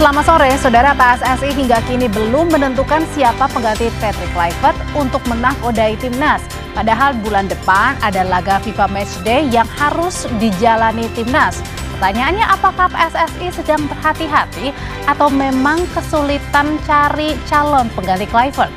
Selamat sore, Saudara. PSSI hingga kini belum menentukan siapa pengganti Patrick Kluivert untuk menakodai timnas. Padahal bulan depan ada laga FIFA Matchday yang harus dijalani timnas. Pertanyaannya, apakah PSSI sedang berhati-hati atau memang kesulitan cari calon pengganti Kluivert?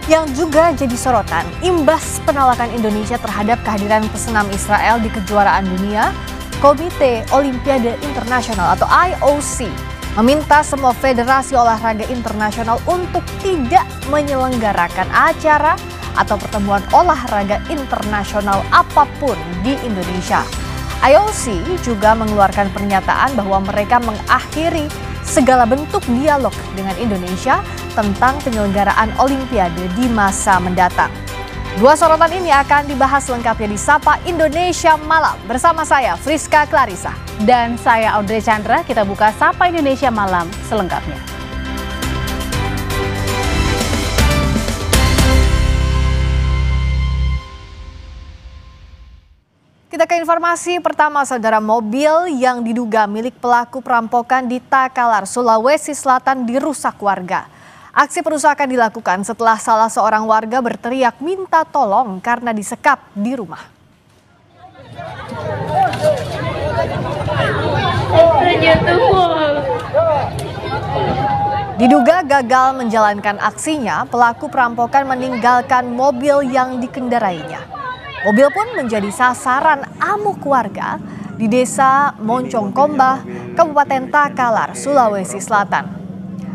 Yang juga jadi sorotan, imbas penolakan Indonesia terhadap kehadiran pesenam Israel di kejuaraan dunia, Komite Olimpiade Internasional atau IOC meminta semua federasi olahraga internasional untuk tidak menyelenggarakan acara atau pertemuan olahraga internasional apapun di Indonesia. IOC juga mengeluarkan pernyataan bahwa mereka mengakhiri segala bentuk dialog dengan Indonesia tentang penyelenggaraan Olimpiade di masa mendatang. Dua sorotan ini akan dibahas lengkapnya di Sapa Indonesia Malam bersama saya Friska Clarissa. Dan saya Audrey Chandra. Kita buka Sapa Indonesia Malam selengkapnya. Kita ke informasi pertama, Saudara. Mobil yang diduga milik pelaku perampokan di Takalar, Sulawesi Selatan dirusak warga. Aksi perusakan dilakukan setelah salah seorang warga berteriak minta tolong karena disekap di rumah. Diduga gagal menjalankan aksinya, pelaku perampokan meninggalkan mobil yang dikendarainya. Mobil pun menjadi sasaran amuk warga di Desa Moncong Kombah, Kabupaten Takalar, Sulawesi Selatan.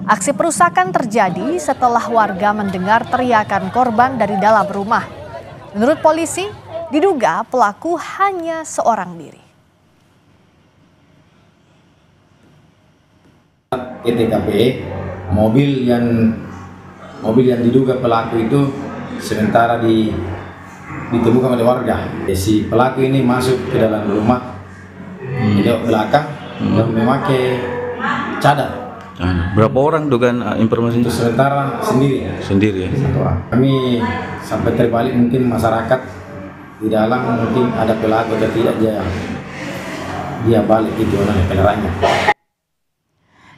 Aksi perusakan terjadi setelah warga mendengar teriakan korban dari dalam rumah. Menurut polisi, diduga pelaku hanya seorang diri. TKP, mobil yang diduga pelaku itu sementara ditemukan oleh warga. Si pelaku ini masuk ke dalam rumah di belakang dan memakai cadar. Berapa orang dugaan informasinya? Sementara sendiri. Kami sampai terbalik, mungkin masyarakat di dalam mungkin ada pelaku atau tidak, dia balik itu oleh kendaraannya.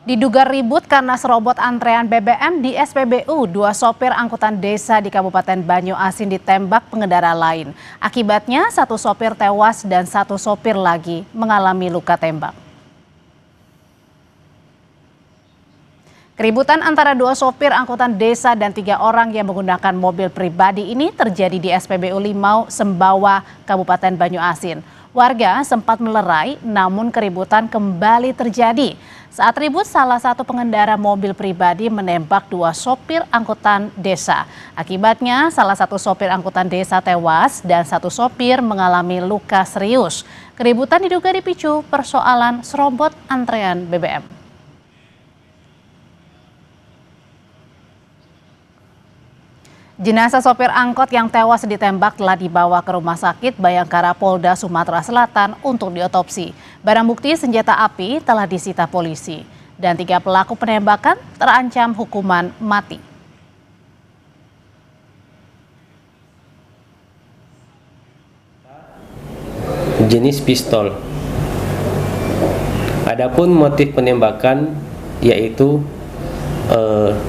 Diduga ribut karena serobot antrean BBM di SPBU, dua sopir angkutan desa di Kabupaten Banyuasin ditembak pengendara lain. Akibatnya satu sopir tewas dan satu sopir lagi mengalami luka tembak. Keributan antara dua sopir angkutan desa dan 3 orang yang menggunakan mobil pribadi ini terjadi di SPBU Limau, Sembawa, Kabupaten Banyuasin. Warga sempat melerai, namun keributan kembali terjadi. Saat ribut, salah satu pengendara mobil pribadi menembak 2 sopir angkutan desa. Akibatnya, salah satu sopir angkutan desa tewas dan 1 sopir mengalami luka serius. Keributan diduga dipicu persoalan serobot antrean BBM. Jenazah sopir angkot yang tewas ditembak telah dibawa ke Rumah Sakit Bayangkara Polda Sumatera Selatan untuk diotopsi. Barang bukti senjata api telah disita polisi dan 3 pelaku penembakan terancam hukuman mati. Jenis pistol. Adapun motif penembakan yaitu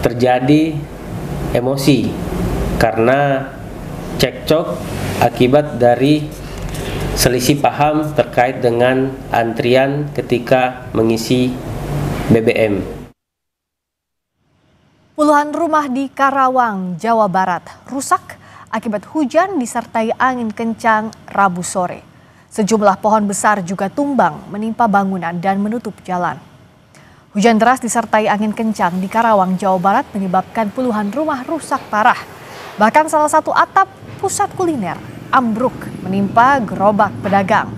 terjadi emosi karena cekcok akibat dari selisih paham terkait dengan antrian ketika mengisi BBM. Puluhan rumah di Karawang, Jawa Barat rusak akibat hujan disertai angin kencang Rabu sore. Sejumlah pohon besar juga tumbang menimpa bangunan dan menutup jalan. Hujan deras disertai angin kencang di Karawang, Jawa Barat menyebabkan puluhan rumah rusak parah. Bahkan salah satu atap pusat kuliner ambruk menimpa gerobak pedagang.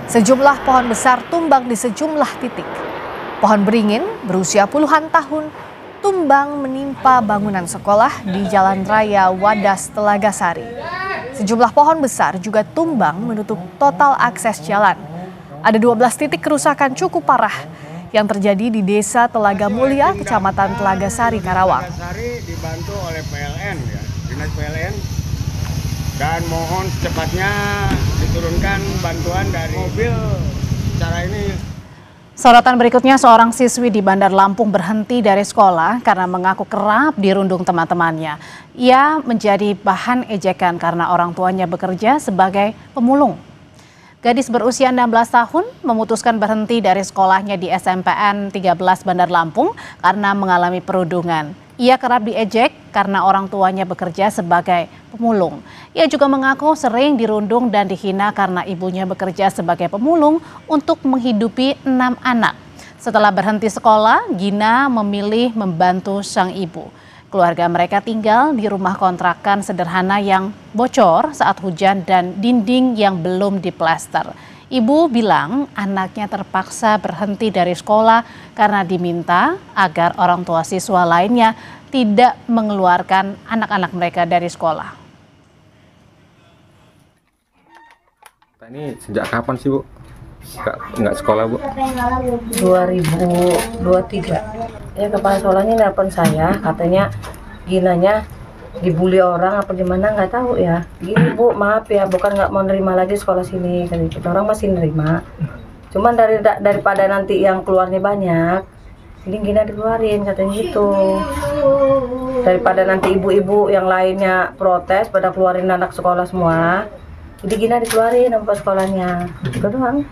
Sejumlah pohon besar tumbang di sejumlah titik. Pohon beringin berusia puluhan tahun tumbang menimpa bangunan sekolah di Jalan Raya Wadas Telaga Sari. Sejumlah pohon besar juga tumbang menutup total akses jalan. Ada 12 titik kerusakan cukup parah yang terjadi di Desa Telaga Mulia, Kecamatan Telaga Sari, Karawang. Dibantu oleh PLN, ya, Dinas PLN, dan mohon secepatnya diturunkan bantuan dari mobil. Cara ini Sorotan berikutnya, seorang siswi di Bandar Lampung berhenti dari sekolah karena mengaku kerap dirundung teman-temannya. Ia menjadi bahan ejekan karena orang tuanya bekerja sebagai pemulung. Gadis berusia 16 tahun memutuskan berhenti dari sekolahnya di SMPN 13 Bandar Lampung karena mengalami perundungan. Ia kerap diejek karena orang tuanya bekerja sebagai pemulung. Ia juga mengaku sering dirundung dan dihina karena ibunya bekerja sebagai pemulung untuk menghidupi 6 anak. Setelah berhenti sekolah, Gina memilih membantu sang ibu. Keluarga mereka tinggal di rumah kontrakan sederhana yang bocor saat hujan dan dinding yang belum diplester. Ibu bilang anaknya terpaksa berhenti dari sekolah karena diminta agar orang tua siswa lainnya tidak mengeluarkan anak-anak mereka dari sekolah. Ini sejak kapan sih, Bu? Nggak sekolah, Bu? 2023. Ya, kepala sekolahnya nelpon saya, katanya Ginanya dibully orang apa gimana nggak tahu ya. Gini, Bu, maaf ya, bukan nggak mau nerima lagi sekolah sini. Kita orang masih nerima. Cuman daripada nanti yang keluarnya banyak, ini Gina dikeluarin katanya gitu. Daripada nanti ibu-ibu yang lainnya protes pada keluarin anak sekolah semua, jadi Gina dikeluarin sama sekolahnya. Itu doang.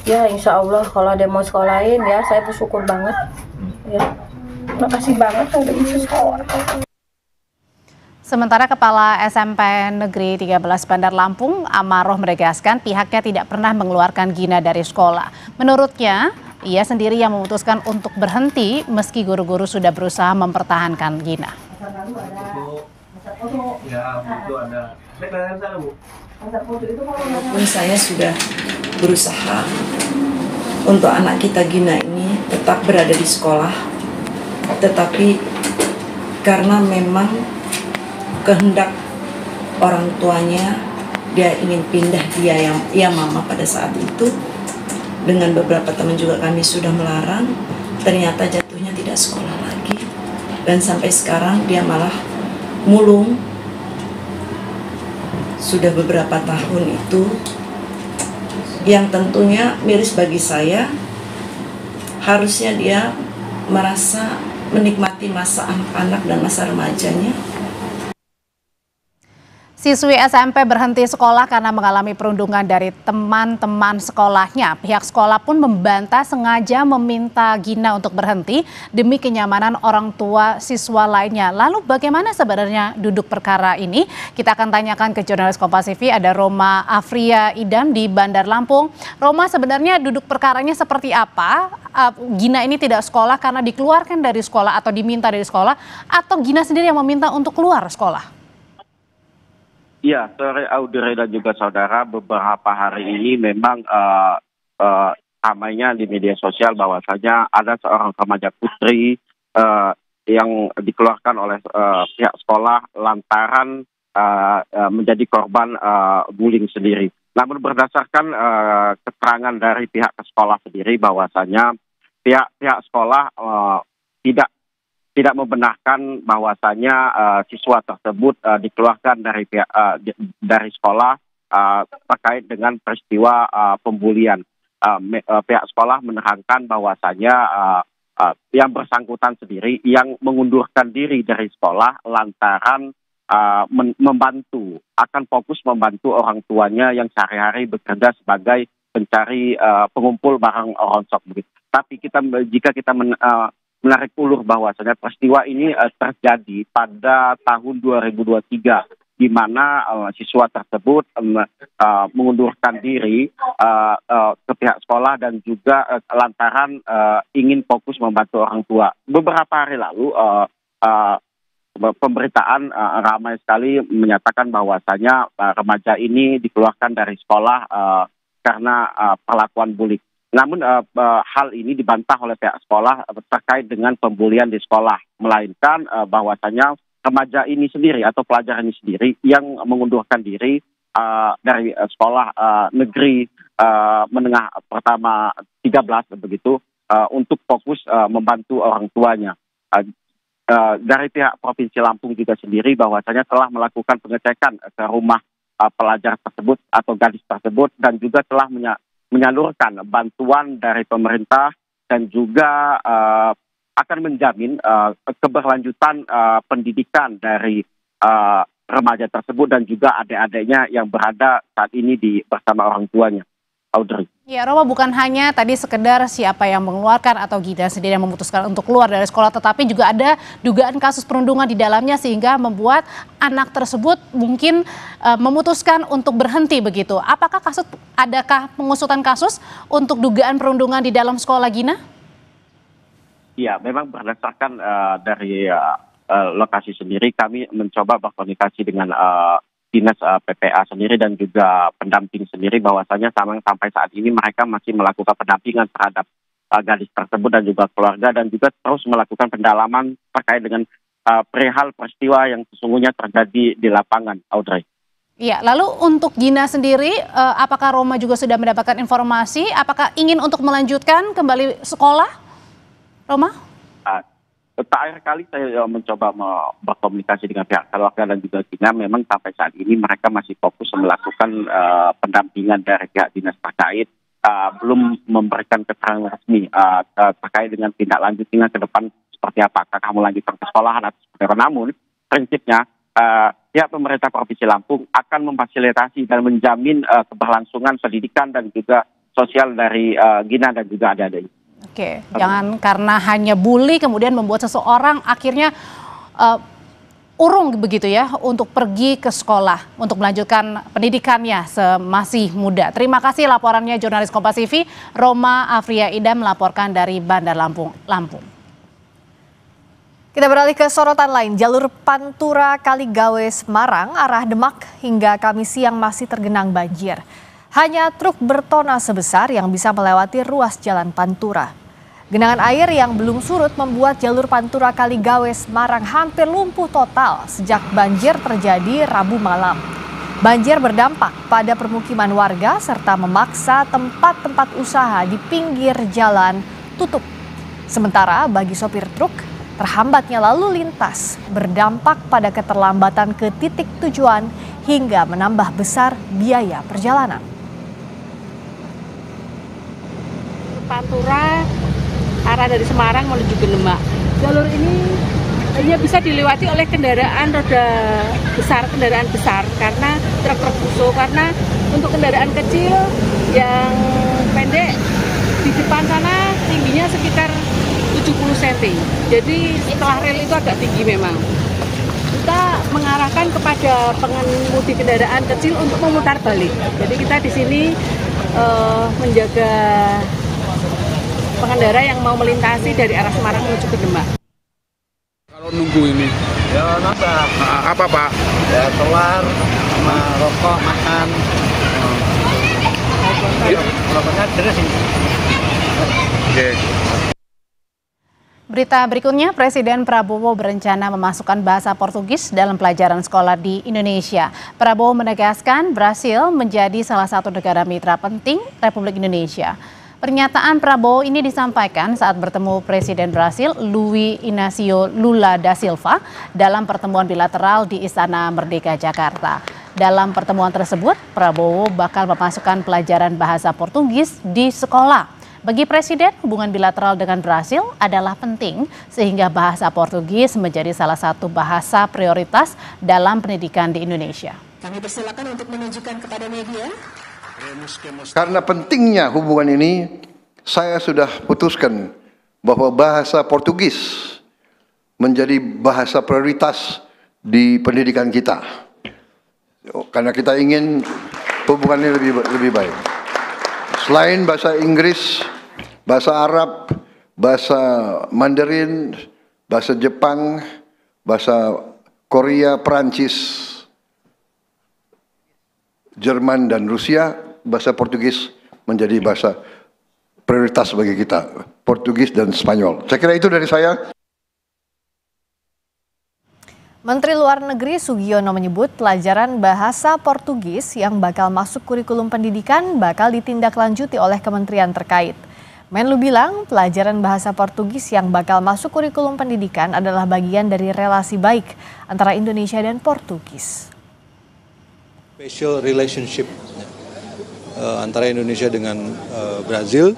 Ya, insya Allah kalau ada mau sekolahin ya, saya bersyukur banget. Ya, makasih banget kalau udah bisa sekolah. Sementara Kepala SMP Negeri 13 Bandar Lampung, Amaroh, menegaskan pihaknya tidak pernah mengeluarkan Gina dari sekolah. Menurutnya, ia sendiri yang memutuskan untuk berhenti meski guru-guru sudah berusaha mempertahankan Gina. Walaupun saya sudah berusaha untuk anak kita Gina ini tetap berada di sekolah, tetapi karena memang kehendak orang tuanya, dia ingin pindah, ia mama pada saat itu, dengan beberapa teman juga kami sudah melarang, ternyata jatuhnya tidak sekolah lagi, dan sampai sekarang dia malah mulung. Sudah beberapa tahun itu, yang tentunya miris bagi saya. Harusnya dia merasa menikmati masa anak-anak dan masa remajanya. Siswi SMP berhenti sekolah karena mengalami perundungan dari teman-teman sekolahnya. Pihak sekolah pun membantah sengaja meminta Gina untuk berhenti demi kenyamanan orang tua siswa lainnya. Lalu bagaimana sebenarnya duduk perkara ini? Kita akan tanyakan ke jurnalis Kompas TV, ada Roma Afria Idam di Bandar Lampung. Roma, sebenarnya duduk perkaranya seperti apa? Gina ini tidak sekolah karena dikeluarkan dari sekolah atau diminta dari sekolah, atau Gina sendiri yang meminta untuk keluar sekolah? Ya, sore Audrey dan juga saudara, beberapa hari ini memang ramainya di media sosial bahwasanya ada seorang remaja putri yang dikeluarkan oleh pihak sekolah lantaran menjadi korban bullying sendiri. Namun berdasarkan keterangan dari pihak sekolah sendiri bahwasanya pihak sekolah tidak membenarkan bahwasanya siswa tersebut dikeluarkan dari sekolah terkait dengan peristiwa pembulian. Pihak sekolah menerangkan bahwasanya yang bersangkutan sendiri yang mengundurkan diri dari sekolah lantaran akan fokus membantu orang tuanya yang sehari-hari bekerja sebagai pencari pengumpul barang rontok begitu. Tapi jika kita menarik ulur bahwasanya peristiwa ini terjadi pada tahun 2023, di mana siswa tersebut mengundurkan diri ke pihak sekolah dan juga lantaran ingin fokus membantu orang tua. Beberapa hari lalu pemberitaan ramai sekali menyatakan bahwasanya remaja ini dikeluarkan dari sekolah karena perlakuan bullying. Namun hal ini dibantah oleh pihak sekolah terkait dengan pembulian di sekolah, melainkan bahwasanya remaja ini sendiri atau pelajar ini sendiri yang mengundurkan diri dari sekolah negeri menengah pertama 13 begitu untuk fokus membantu orang tuanya. Dari pihak Provinsi Lampung juga sendiri bahwasanya telah melakukan pengecekan ke rumah pelajar tersebut atau gadis tersebut dan juga telah menyalurkan bantuan dari pemerintah dan juga akan menjamin keberlanjutan pendidikan dari remaja tersebut dan juga adik-adiknya yang berada saat ini bersama orang tuanya. Audrey. Ya, Roma, bukan hanya tadi sekedar siapa yang mengeluarkan atau Gina sendiri yang memutuskan untuk keluar dari sekolah, tetapi juga ada dugaan kasus perundungan di dalamnya sehingga membuat anak tersebut mungkin memutuskan untuk berhenti begitu. Adakah pengusutan kasus untuk dugaan perundungan di dalam sekolah, Gina? Ya, memang berdasarkan dari lokasi sendiri kami mencoba berkomunikasi dengan Dinas PPA sendiri dan juga pendamping sendiri bahwasanya sampai saat ini mereka masih melakukan pendampingan terhadap gadis tersebut dan juga keluarga dan juga terus melakukan pendalaman terkait dengan perihal peristiwa yang sesungguhnya terjadi di lapangan, Audrey. Iya, lalu untuk Gina sendiri, apakah Roma juga sudah mendapatkan informasi? Apakah ingin untuk melanjutkan kembali sekolah, Roma? Terakhir kali saya mencoba berkomunikasi dengan pihak keluarga dan juga Gina, memang sampai saat ini mereka masih fokus melakukan pendampingan dari pihak dinas terkait, belum memberikan keterangan resmi terkait dengan tindak lanjutnya ke depan seperti apa, apakah melanjutkan ke sekolahan atau seperti apa. Namun prinsipnya pihak pemerintah Provinsi Lampung akan memfasilitasi dan menjamin keberlangsungan pendidikan dan juga sosial dari Gina dan juga adik-adik. Oke, jangan karena hanya bully kemudian membuat seseorang akhirnya urung begitu ya untuk pergi ke sekolah untuk melanjutkan pendidikannya semasih muda. Terima kasih laporannya jurnalis Kompas TV Roma Afria Idam melaporkan dari Bandar Lampung. Kita beralih ke sorotan lain, jalur Pantura Kaligawe Semarang arah Demak hingga Kamis siang masih tergenang banjir. Hanya truk bertona sebesar yang bisa melewati ruas jalan Pantura. Genangan air yang belum surut membuat jalur Pantura Kaligawe Semarang hampir lumpuh total sejak banjir terjadi Rabu malam. Banjir berdampak pada permukiman warga serta memaksa tempat-tempat usaha di pinggir jalan tutup. Sementara bagi sopir truk, terhambatnya lalu lintas berdampak pada keterlambatan ke titik tujuan hingga menambah besar biaya perjalanan. Pantura arah dari Semarang menuju ke Demak. Jalur ini hanya bisa dilewati oleh kendaraan roda besar, kendaraan besar karena truk-truk busuk. Karena untuk kendaraan kecil yang pendek di depan sana tingginya sekitar 70 cm. Jadi setelah rel itu agak tinggi memang. Kita mengarahkan kepada pengemudi kendaraan kecil untuk memutar balik. Jadi kita di sini menjaga pengendara yang mau melintasi dari arah Semarang menuju ke Demak. Kalau nunggu ini, ya nasa. Apa Pak? Ya telur, sama rokok, makan. Rokoknya deres ini. Oke. Berita berikutnya, Presiden Prabowo berencana memasukkan bahasa Portugis dalam pelajaran sekolah di Indonesia. Prabowo menegaskan Brasil menjadi salah satu negara mitra penting Republik Indonesia. Pernyataan Prabowo ini disampaikan saat bertemu Presiden Brasil Luiz Inácio Lula da Silva dalam pertemuan bilateral di Istana Merdeka Jakarta. Dalam pertemuan tersebut, Prabowo bakal memasukkan pelajaran bahasa Portugis di sekolah. Bagi Presiden, hubungan bilateral dengan Brasil adalah penting sehingga bahasa Portugis menjadi salah satu bahasa prioritas dalam pendidikan di Indonesia. Kami persilakan untuk menunjukkan kepada media. Karena pentingnya hubungan ini, saya sudah putuskan bahwa bahasa Portugis menjadi bahasa prioritas di pendidikan kita. Karena kita ingin hubungannya lebih baik. Selain bahasa Inggris, bahasa Arab, bahasa Mandarin, bahasa Jepang, bahasa Korea, Perancis, Jerman dan Rusia, bahasa Portugis menjadi bahasa prioritas bagi kita, Portugis dan Spanyol. Saya kira itu dari saya. Menteri Luar Negeri Sugiono menyebut pelajaran bahasa Portugis yang bakal masuk kurikulum pendidikan bakal ditindaklanjuti oleh kementerian terkait. Menlu bilang pelajaran bahasa Portugis yang bakal masuk kurikulum pendidikan adalah bagian dari relasi baik antara Indonesia dan Portugis. Special relationship antara Indonesia dengan Brazil.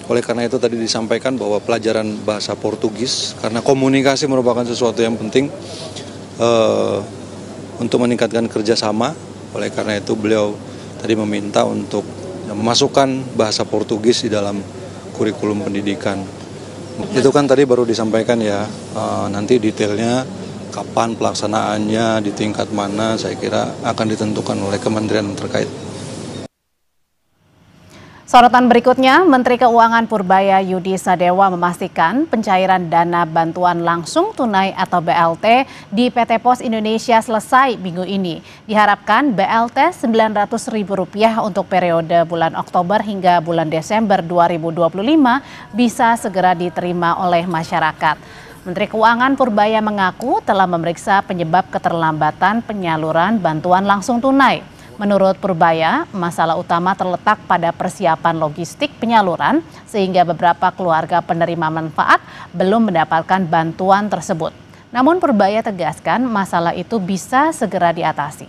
Oleh karena itu tadi disampaikan bahwa pelajaran bahasa Portugis, karena komunikasi merupakan sesuatu yang penting untuk meningkatkan kerjasama. Oleh karena itu beliau tadi meminta untuk memasukkan bahasa Portugis di dalam kurikulum pendidikan. Itu kan tadi baru disampaikan ya, nanti detailnya kapan pelaksanaannya, di tingkat mana, saya kira akan ditentukan oleh kementerian terkait. Sorotan berikutnya, Menteri Keuangan Purbaya Yudi Sadewa memastikan pencairan dana bantuan langsung tunai atau BLT di PT Pos Indonesia selesai minggu ini. Diharapkan BLT Rp900.000 untuk periode bulan Oktober hingga bulan Desember 2025 bisa segera diterima oleh masyarakat. Menteri Keuangan Purbaya mengaku telah memeriksa penyebab keterlambatan penyaluran bantuan langsung tunai. Menurut Purbaya, masalah utama terletak pada persiapan logistik penyaluran sehingga beberapa keluarga penerima manfaat belum mendapatkan bantuan tersebut. Namun Purbaya tegaskan masalah itu bisa segera diatasi.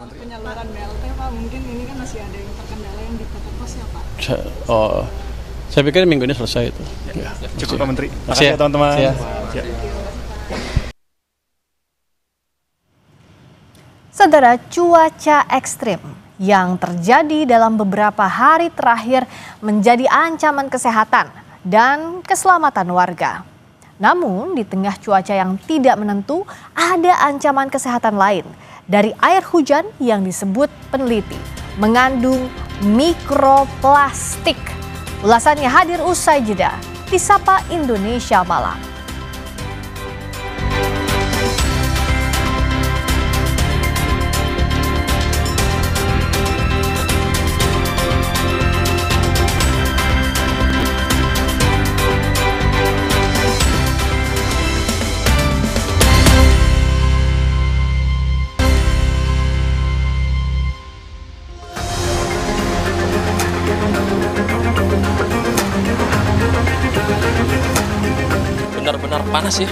Penyaluran BLT Pak, mungkin ini kan masih ada yang terkendala yang di PT Pos ya Pak? Saya pikir minggu ini selesai itu. Ya, cukup Pak Menteri. Terima kasih ya teman-teman. Saudara, cuaca ekstrim yang terjadi dalam beberapa hari terakhir menjadi ancaman kesehatan dan keselamatan warga. Namun, di tengah cuaca yang tidak menentu, ada ancaman kesehatan lain dari air hujan yang disebut peneliti mengandung mikroplastik. Ulasannya hadir usai jeda di Sapa Indonesia Malam. Benar-benar panas ya.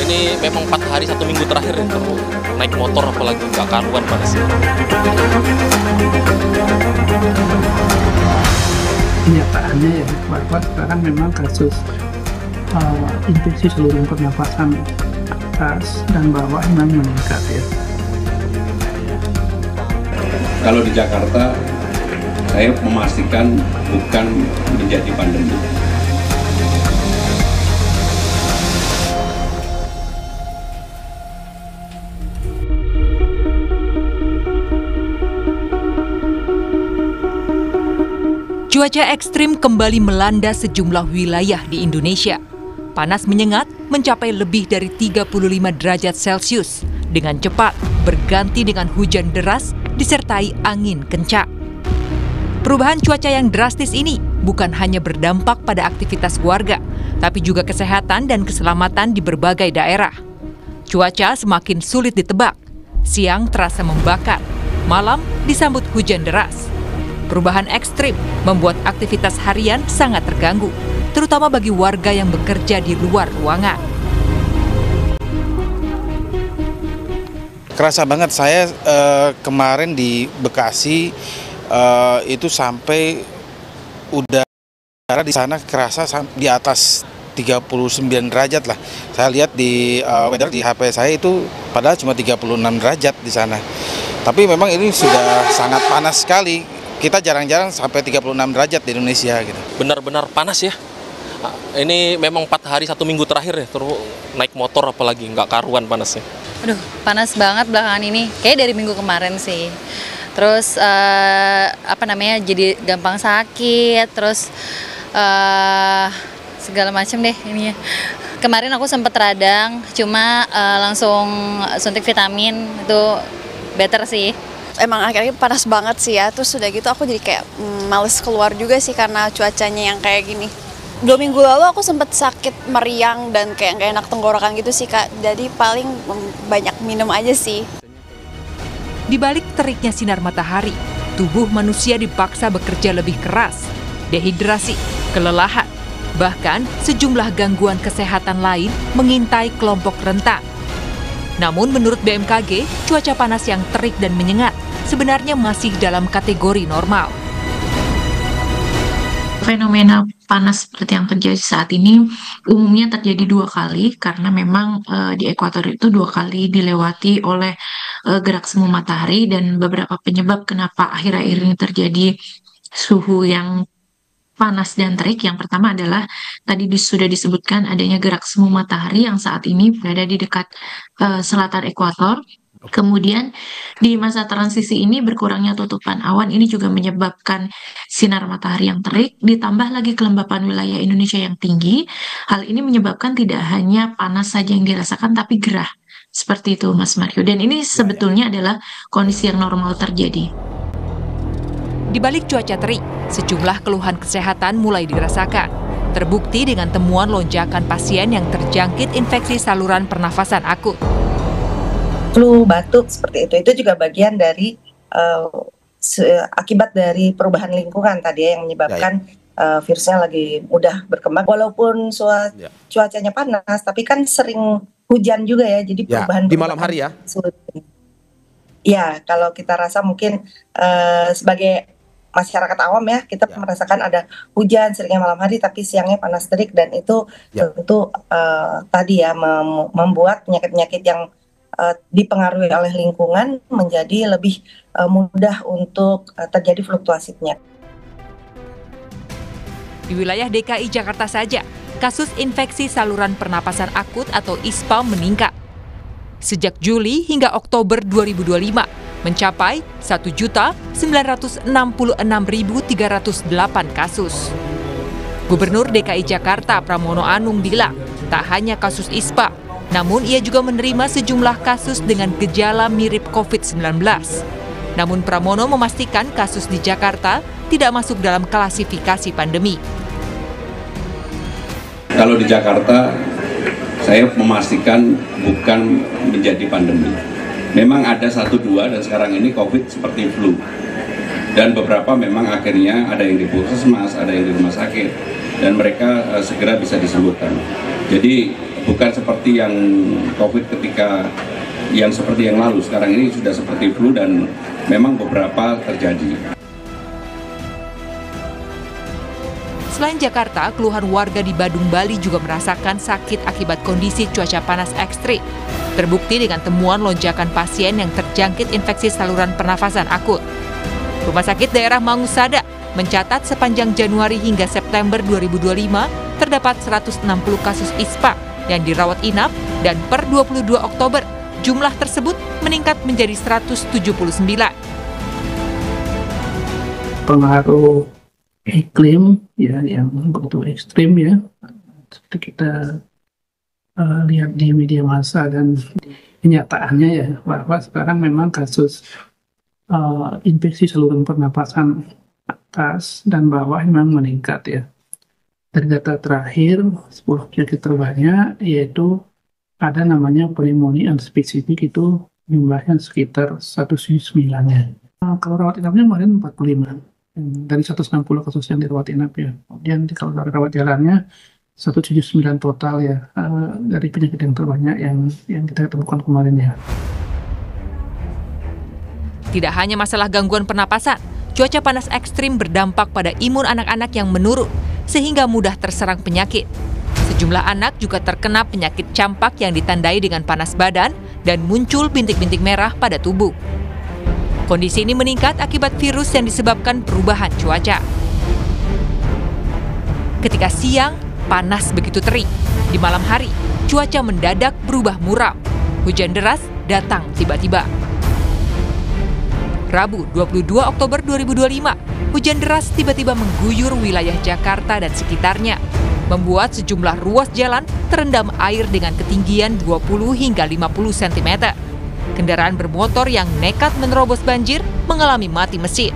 Ini memang 4 hari 1 minggu terakhir ya, terus naik motor apalagi nggak karuan panasnya. Kenyataannya ya bahwa sekarang memang kasus infeksi saluran pernafasan atas dan bawah memang meningkat ya. Kalau di Jakarta, saya memastikan bukan menjadi pandemi. Cuaca ekstrim kembali melanda sejumlah wilayah di Indonesia. Panas menyengat mencapai lebih dari 35 derajat Celcius dengan cepat berganti dengan hujan deras disertai angin kencang. Perubahan cuaca yang drastis ini bukan hanya berdampak pada aktivitas warga, tapi juga kesehatan dan keselamatan di berbagai daerah. Cuaca semakin sulit ditebak. Siang terasa membakar, malam disambut hujan deras. Perubahan ekstrim membuat aktivitas harian sangat terganggu, terutama bagi warga yang bekerja di luar ruangan. Kerasa banget, saya kemarin di Bekasi itu sampai udara di sana kerasa di atas 39 derajat lah. Saya lihat di weather di HP saya itu padahal cuma 36 derajat di sana. Tapi memang ini sudah sangat panas sekali. Kita jarang-jarang sampai 36 derajat di Indonesia gitu. Benar-benar panas ya. Ini memang 4 hari 1 minggu terakhir ya, terus naik motor apalagi nggak karuan panasnya. Aduh, panas banget belakangan ini. Kayak dari minggu kemarin sih. Terus jadi gampang sakit, terus segala macam deh ininya. Kemarin aku sempat radang, cuma langsung suntik vitamin, itu better sih. Emang akhirnya panas banget sih ya, terus udah gitu aku jadi kayak males keluar juga sih karena cuacanya yang kayak gini. 2 minggu lalu aku sempat sakit meriang dan kayak gak enak tenggorokan gitu sih Kak, jadi paling banyak minum aja sih. Di balik teriknya sinar matahari, tubuh manusia dipaksa bekerja lebih keras, dehidrasi, kelelahan, bahkan sejumlah gangguan kesehatan lain mengintai kelompok rentan. Namun menurut BMKG, cuaca panas yang terik dan menyengat sebenarnya masih dalam kategori normal. Fenomena panas seperti yang terjadi saat ini umumnya terjadi 2 kali karena memang di ekuator itu 2 kali dilewati oleh gerak semu matahari, dan beberapa penyebab kenapa akhir-akhir ini terjadi suhu yang panas dan terik. Yang pertama adalah tadi sudah disebutkan adanya gerak semu matahari yang saat ini berada di dekat selatan ekuator. Kemudian di masa transisi ini berkurangnya tutupan awan ini juga menyebabkan sinar matahari yang terik, ditambah lagi kelembapan wilayah Indonesia yang tinggi. Hal ini menyebabkan tidak hanya panas saja yang dirasakan, tapi gerah. Seperti itu, Mas Mario. Dan ini sebetulnya adalah kondisi yang normal terjadi. Di balik cuaca terik, sejumlah keluhan kesehatan mulai dirasakan. Terbukti dengan temuan lonjakan pasien yang terjangkit infeksi saluran pernafasan akut. Flu, batuk, seperti itu juga bagian dari akibat dari perubahan lingkungan tadi yang menyebabkan virusnya lagi mudah berkembang. Walaupun cuacanya panas, tapi kan sering hujan juga ya, jadi perubahan di malam hari ya. Ya, kalau kita rasa mungkin sebagai masyarakat awam ya, kita merasakan ada hujan seringnya malam hari, tapi siangnya panas terik, dan itu tentu tadi ya membuat penyakit-penyakit yang dipengaruhi oleh lingkungan menjadi lebih mudah untuk terjadi fluktuasi penyakit. Di wilayah DKI Jakarta saja, kasus infeksi saluran pernapasan akut atau ISPA meningkat. Sejak Juli hingga Oktober 2025 mencapai 1.966.308 kasus. Gubernur DKI Jakarta Pramono Anung bilang, tak hanya kasus ISPA, namun ia juga menerima sejumlah kasus dengan gejala mirip COVID-19. Namun Pramono memastikan kasus di Jakarta tidak masuk dalam klasifikasi pandemi. Kalau di Jakarta, saya memastikan bukan menjadi pandemi. Memang ada 1-2 dan sekarang ini COVID seperti flu. Dan beberapa memang akhirnya ada yang di puskesmas, ada yang di rumah sakit, dan mereka segera bisa disembuhkan. Jadi bukan seperti yang COVID ketika yang seperti yang lalu, sekarang ini sudah seperti flu dan memang beberapa terjadi. Selain Jakarta, keluhan warga di Badung, Bali juga merasakan sakit akibat kondisi cuaca panas ekstrim. Terbukti dengan temuan lonjakan pasien yang terjangkit infeksi saluran pernafasan akut. Rumah Sakit Daerah Mangusada mencatat sepanjang Januari hingga September 2025 terdapat 160 kasus ISPA yang dirawat inap, dan per 22 Oktober jumlah tersebut meningkat menjadi 179. Pengaruh iklim ya yang begitu ekstrim ya, seperti kita lihat di media massa, dan kenyataannya ya bahwa sekarang memang kasus infeksi saluran pernapasan atas dan bawah memang meningkat ya. Dari data terakhir, 10 penyakit terbanyak, yaitu ada namanya pneumonia unspesifik, itu jumlahnya sekitar 109-nya. Kalau rawat inapnya kemarin 45, dari 160 kasus yang dirawat inap ya. Kemudian kalau rawat jalannya 179 total ya, dari penyakit yang terbanyak yang kita temukan kemarin ya. Tidak hanya masalah gangguan pernapasan, cuaca panas ekstrim berdampak pada imun anak-anak yang menurun, sehingga mudah terserang penyakit. Sejumlah anak juga terkena penyakit campak yang ditandai dengan panas badan dan muncul bintik-bintik merah pada tubuh. Kondisi ini meningkat akibat virus yang disebabkan perubahan cuaca. Ketika siang, panas begitu terik. Di malam hari, cuaca mendadak berubah muram. Hujan deras datang tiba-tiba. Rabu 22 Oktober 2025, hujan deras tiba-tiba mengguyur wilayah Jakarta dan sekitarnya, membuat sejumlah ruas jalan terendam air dengan ketinggian 20 hingga 50 cm. Kendaraan bermotor yang nekat menerobos banjir mengalami mati mesin.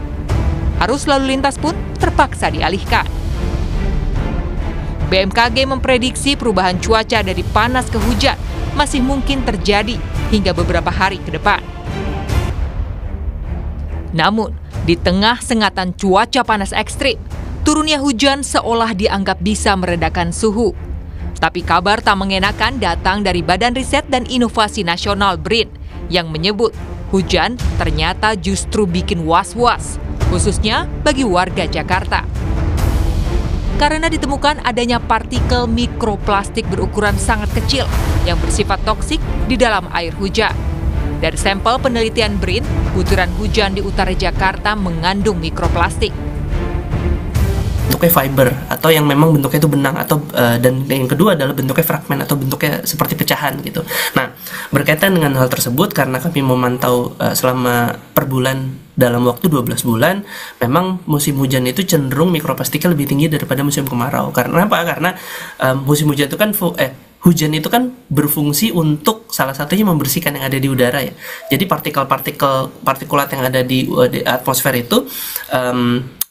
Arus lalu lintas pun terpaksa dialihkan. BMKG memprediksi perubahan cuaca dari panas ke hujan masih mungkin terjadi hingga beberapa hari ke depan. Namun, di tengah sengatan cuaca panas ekstrim, turunnya hujan seolah dianggap bisa meredakan suhu. Tapi kabar tak mengenakan datang dari Badan Riset dan Inovasi Nasional BRIN yang menyebut hujan ternyata justru bikin was-was, khususnya bagi warga Jakarta. Karena ditemukan adanya partikel mikroplastik berukuran sangat kecil yang bersifat toksik di dalam air hujan. Dari sampel penelitian BRIN, butiran hujan di utara Jakarta mengandung mikroplastik. Bentuknya fiber atau yang memang bentuknya itu benang atau dan yang kedua adalah bentuknya fragmen atau bentuknya seperti pecahan gitu. Nah, berkaitan dengan hal tersebut karena kami memantau selama per bulan dalam waktu 12 bulan, memang musim hujan itu cenderung mikroplastiknya lebih tinggi daripada musim kemarau. Karena apa? Karena musim hujan itu kan hujan itu kan berfungsi untuk salah satunya membersihkan yang ada di udara ya. Jadi partikulat yang ada di atmosfer itu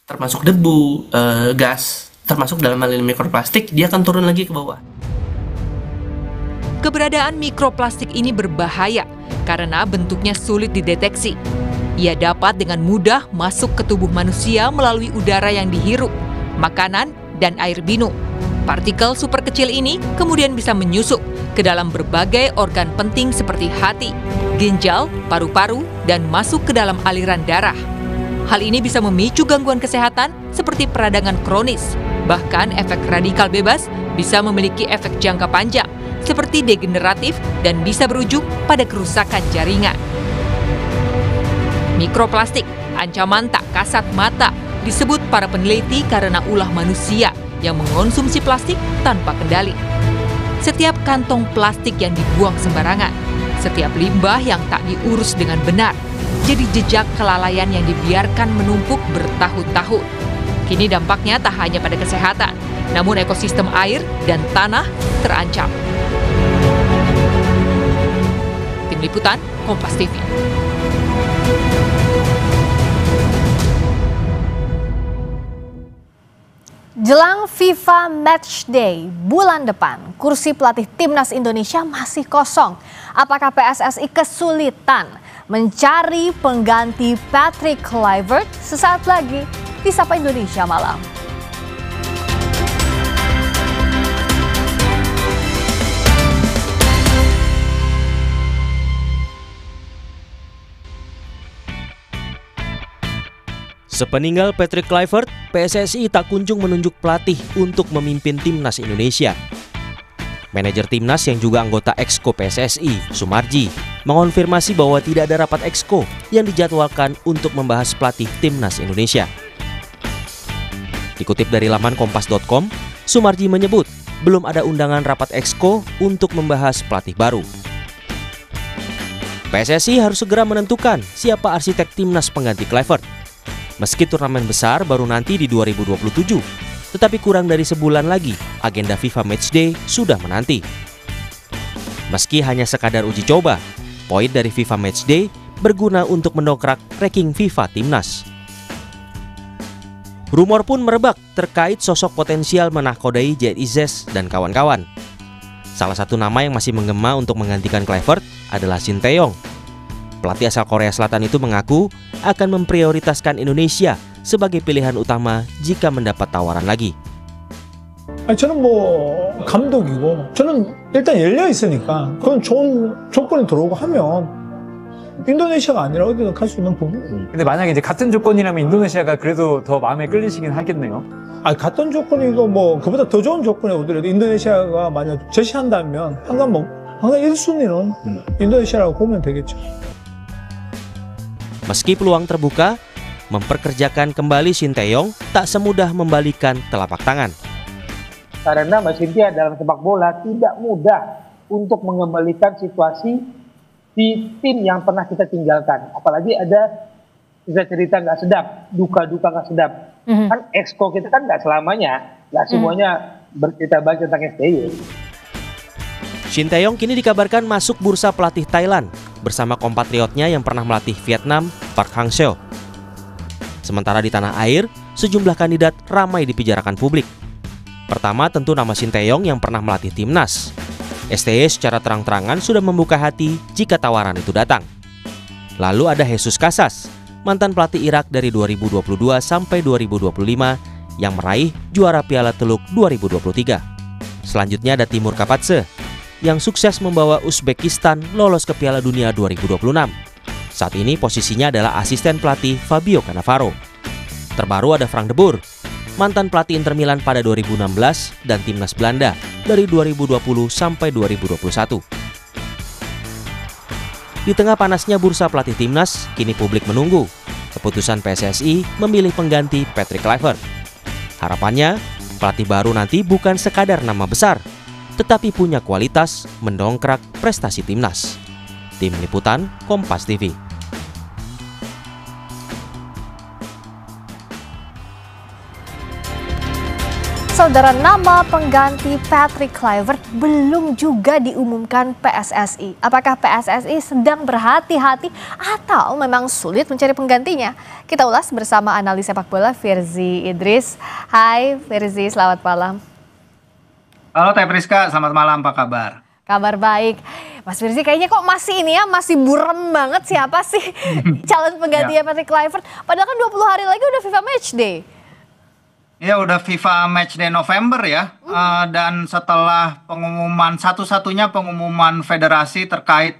termasuk debu, gas, termasuk dalam hal ini mikroplastik, dia akan turun lagi ke bawah. Keberadaan mikroplastik ini berbahaya karena bentuknya sulit dideteksi. Ia dapat dengan mudah masuk ke tubuh manusia melalui udara yang dihirup, makanan, dan air minum. Partikel super kecil ini kemudian bisa menyusup ke dalam berbagai organ penting seperti hati, ginjal, paru-paru, dan masuk ke dalam aliran darah. Hal ini bisa memicu gangguan kesehatan seperti peradangan kronis. Bahkan efek radikal bebas bisa memiliki efek jangka panjang seperti degeneratif dan bisa berujung pada kerusakan jaringan. Mikroplastik, ancaman tak kasat mata, disebut para peneliti karena ulah manusia yang mengonsumsi plastik tanpa kendali. Setiap kantong plastik yang dibuang sembarangan, setiap limbah yang tak diurus dengan benar, jadi jejak kelalaian yang dibiarkan menumpuk bertahun-tahun. Kini dampaknya tak hanya pada kesehatan, namun ekosistem air dan tanah terancam. Tim Liputan, Kompas TV. Jelang FIFA Matchday bulan depan, kursi pelatih Timnas Indonesia masih kosong. Apakah PSSI kesulitan mencari pengganti Patrick Kluivert? Sesaat lagi di Sapa Indonesia Malam. Sepeninggal Patrick Kluivert, PSSI tak kunjung menunjuk pelatih untuk memimpin Timnas Indonesia. Manajer Timnas yang juga anggota Exco PSSI, Sumarji, mengonfirmasi bahwa tidak ada rapat Exco yang dijadwalkan untuk membahas pelatih Timnas Indonesia. Dikutip dari laman kompas.com, Sumarji menyebut belum ada undangan rapat Exco untuk membahas pelatih baru. PSSI harus segera menentukan siapa arsitek Timnas pengganti Kluivert. Meski turnamen besar baru nanti di 2027, tetapi kurang dari sebulan lagi agenda FIFA Matchday sudah menanti. Meski hanya sekadar uji coba, poin dari FIFA Matchday berguna untuk mendongkrak ranking FIFA Timnas. Rumor pun merebak terkait sosok potensial menahkodai Jet Izes dan kawan-kawan. Salah satu nama yang masih menggema untuk menggantikan Kluivert adalah Shin Tae-yong. Pelatih asal Korea Selatan itu mengaku akan memprioritaskan Indonesia sebagai pilihan utama jika mendapat tawaran lagi. 저는 감독이고 저는 일단 열려 있으니까 그건 좋은 조건이 들어오고 하면 인도네시아가 아니라 어디든 갈 수 있는 부분. 근데 만약에 이제 같은 조건이라면 인도네시아가 그래도 더 마음에 끌리시긴 하겠네요. 같은 조건이고 그보다 더 좋은 조건이 오더라도 인도네시아가 만약 제시한다면 항상 1순위는 인도네시아라고 보면 되겠죠. Meski peluang terbuka, memperkerjakan kembali Shin Tae-yong tak semudah membalikan telapak tangan. Karena Mbak Cynthia dalam sepak bola tidak mudah untuk mengembalikan situasi di tim yang pernah kita tinggalkan. Apalagi ada cerita nggak sedap, duka-duka nggak sedap. Kan exco kita kan nggak selamanya, nggak semuanya bercerita baik tentang STY. Shin Tae-yong kini dikabarkan masuk bursa pelatih Thailand bersama kompatriotnya yang pernah melatih Vietnam, Park Hang-seo. Sementara di tanah air, sejumlah kandidat ramai dibicarakan publik. Pertama tentu nama Shin Tae-yong yang pernah melatih Timnas. STY secara terang-terangan sudah membuka hati jika tawaran itu datang. Lalu ada Jesus Casas, mantan pelatih Irak dari 2022 sampai 2025 yang meraih juara Piala Teluk 2023. Selanjutnya ada Timur Kapatse yang sukses membawa Uzbekistan lolos ke Piala Dunia 2026. Saat ini posisinya adalah asisten pelatih Fabio Cannavaro. Terbaru ada Frank de Boer, mantan pelatih Inter Milan pada 2016 dan timnas Belanda dari 2020 sampai 2021. Di tengah panasnya bursa pelatih timnas, kini publik menunggu keputusan PSSI memilih pengganti Patrick Kluivert. Harapannya, pelatih baru nanti bukan sekadar nama besar, tetapi punya kualitas mendongkrak prestasi timnas. Tim Liputan Kompas TV. Saudara, nama pengganti Patrick Kluivert belum juga diumumkan PSSI. Apakah PSSI sedang berhati-hati atau memang sulit mencari penggantinya? Kita ulas bersama analis sepak bola Firzi Idris. Hai Firzi, selamat malam. Halo Teh Priska, selamat malam, apa kabar? Kabar baik. Mas Firzi kayaknya kok masih ini ya, masih buram banget siapa sih calon penggantinya Patrick Kluivert. Padahal kan 20 hari lagi udah FIFA Matchday. Ya udah FIFA Matchday November ya, dan setelah pengumuman satu-satunya pengumuman federasi terkait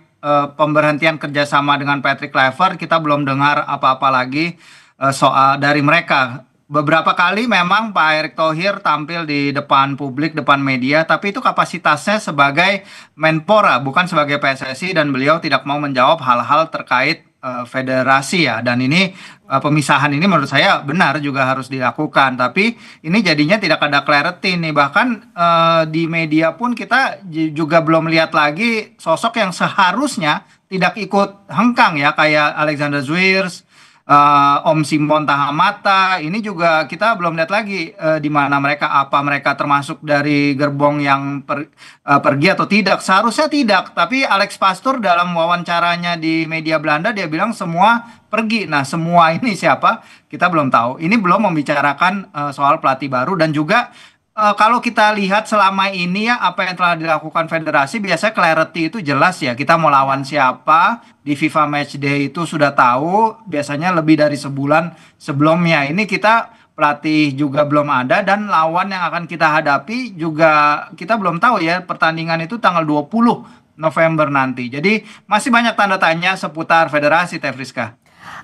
pemberhentian kerjasama dengan Patrick Kluivert, kita belum dengar apa-apa lagi soal dari mereka. Beberapa kali memang Pak Erick Thohir tampil di depan publik, depan media, tapi itu kapasitasnya sebagai Menpora, bukan sebagai PSSI, dan beliau tidak mau menjawab hal-hal terkait federasi ya. Dan ini pemisahan ini menurut saya benar juga harus dilakukan, tapi ini jadinya tidak ada clarity nih. Bahkan di media pun kita juga belum lihat lagi sosok yang seharusnya tidak ikut hengkang ya, kayak Alexander Zwiers, Om Simon Tahamata. Ini juga kita belum lihat lagi di mana mereka, apa mereka termasuk dari gerbong yang pergi atau tidak. Seharusnya tidak, tapi Alex Pastoor dalam wawancaranya di media Belanda dia bilang semua pergi. Nah, semua ini siapa? Kita belum tahu. Ini belum membicarakan soal pelatih baru, dan juga kalau kita lihat selama ini ya apa yang telah dilakukan federasi, biasanya clarity itu jelas ya. Kita mau lawan siapa di FIFA Matchday itu sudah tahu, biasanya lebih dari sebulan sebelumnya. Ini kita pelatih juga belum ada, dan lawan yang akan kita hadapi juga kita belum tahu ya. Pertandingan itu tanggal 20 November nanti. Jadi masih banyak tanda tanya seputar federasi, Teh Friska.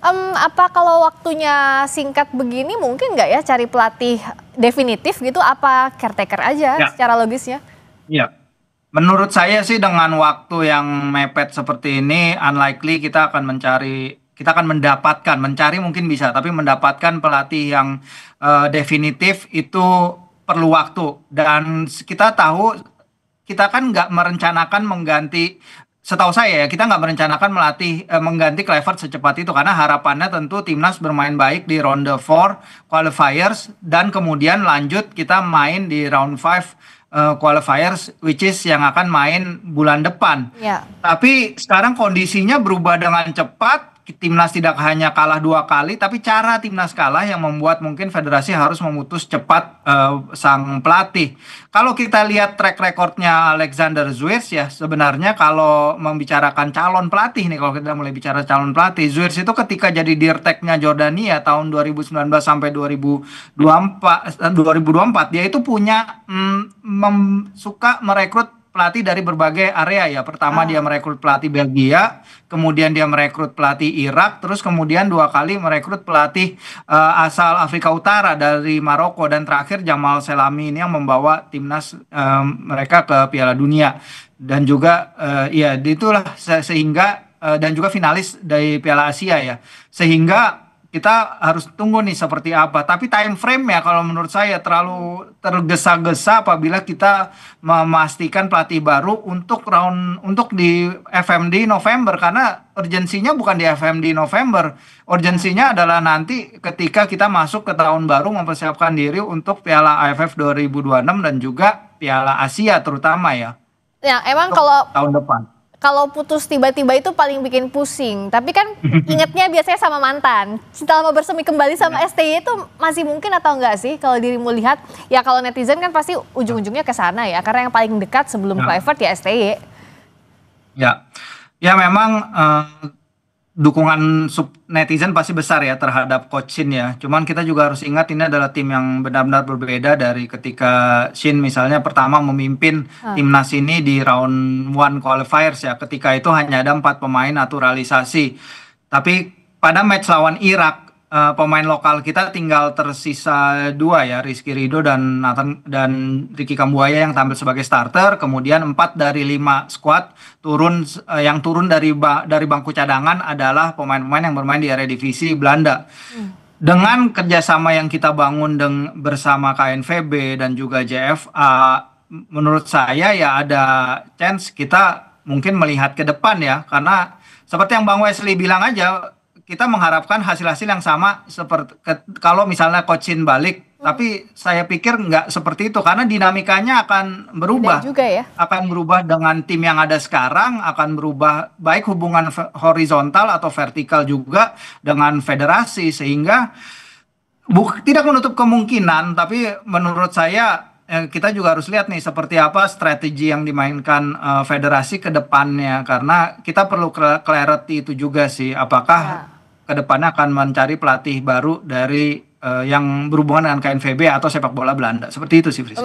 Apa kalau waktunya singkat begini mungkin nggak ya cari pelatih definitif gitu, apa caretaker aja ya, secara logisnya? Iya. Menurut saya sih dengan waktu yang mepet seperti ini unlikely kita akan mendapatkan, mencari mungkin bisa, tapi mendapatkan pelatih yang definitif itu perlu waktu. Dan kita tahu kita kan nggak merencanakan mengganti. Setahu saya ya, kita nggak merencanakan mengganti Kluivert secepat itu, karena harapannya tentu timnas bermain baik di ronde 4 qualifiers, dan kemudian lanjut kita main di round 5 qualifiers, which is yang akan main bulan depan. Ya. Tapi sekarang kondisinya berubah dengan cepat. Timnas tidak hanya kalah 2 kali, tapi cara timnas kalah yang membuat mungkin federasi harus memutus cepat sang pelatih. Kalau kita lihat track recordnya Alexander Zwiers ya, sebenarnya kalau membicarakan calon pelatih nih, kalau kita mulai bicara calon pelatih, Zwiers itu ketika jadi dirteknya Jordania tahun 2019 sampai 2024, dia itu punya suka merekrut pelatih dari berbagai area ya. Pertama dia merekrut pelatih Belgia, kemudian dia merekrut pelatih Irak, terus kemudian 2 kali merekrut pelatih asal Afrika Utara dari Maroko, dan terakhir Jamal Selami ini yang membawa timnas mereka ke Piala Dunia. Dan juga ya itulah sehingga dan juga finalis dari Piala Asia ya. Sehingga kita harus tunggu nih seperti apa. Tapi time frame ya kalau menurut saya terlalu tergesa-gesa apabila kita memastikan pelatih baru untuk di FMD November, karena urgensinya bukan di FMD November. Urgensinya adalah nanti ketika kita masuk ke tahun baru, mempersiapkan diri untuk Piala AFF 2026 dan juga Piala Asia terutama ya. Ya, emang kalau tahun depan. Kalau putus tiba-tiba itu paling bikin pusing. Tapi kan ingetnya biasanya sama mantan. Setelah mau bersemi kembali sama STY itu masih mungkin atau enggak sih kalau dirimu lihat? Ya kalau netizen kan pasti ujung-ujungnya ke sana ya. Karena yang paling dekat sebelum Kluivert ya STY. Ya memang dukungan netizen pasti besar ya terhadap Coach Shin ya. Cuman kita juga harus ingat ini adalah tim yang benar-benar berbeda dari ketika Shin misalnya pertama memimpin timnas ini di round 1 qualifiers ya. Ketika itu hanya ada 4 pemain naturalisasi. Tapi pada match lawan Irak pemain lokal kita tinggal tersisa 2 ya, Rizky Ridho dan Ricky Kambuaya yang tampil sebagai starter. Kemudian 4 dari 5 squad yang turun dari bangku cadangan adalah pemain-pemain yang bermain di Eredivisie Belanda. Dengan kerjasama yang kita bangun bersama KNVB dan juga JFA, menurut saya ya ada chance kita mungkin melihat ke depan ya, karena seperti yang Bang Wesley bilang aja, kita mengharapkan hasil-hasil yang sama seperti kalau misalnya Coach Shin balik, tapi saya pikir nggak seperti itu karena dinamikanya akan berubah. Juga ya. Akan berubah dengan tim yang ada sekarang, akan berubah baik hubungan horizontal atau vertikal juga dengan federasi, sehingga tidak menutup kemungkinan, tapi menurut saya kita juga harus lihat nih seperti apa strategi yang dimainkan federasi ke depannya, karena kita perlu clarity itu juga sih, apakah ke depannya akan mencari pelatih baru dari yang berhubungan dengan KNVB atau sepak bola Belanda. Seperti itu sih, Fris.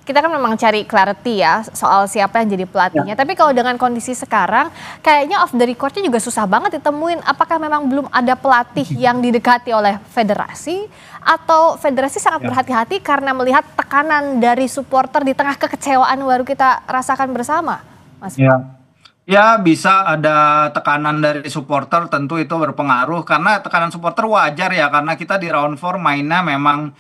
Kita kan memang cari clarity ya soal siapa yang jadi pelatihnya. Tapi kalau dengan kondisi sekarang, kayaknya off the record-nya juga susah banget ditemuin. Apakah memang belum ada pelatih yang didekati oleh federasi, atau federasi sangat berhati-hati karena melihat tekanan dari supporter di tengah kekecewaan baru kita rasakan bersama, Mas? Ya, bisa ada tekanan dari supporter, tentu itu berpengaruh karena tekanan supporter wajar ya, karena kita di round 4 mainnya memang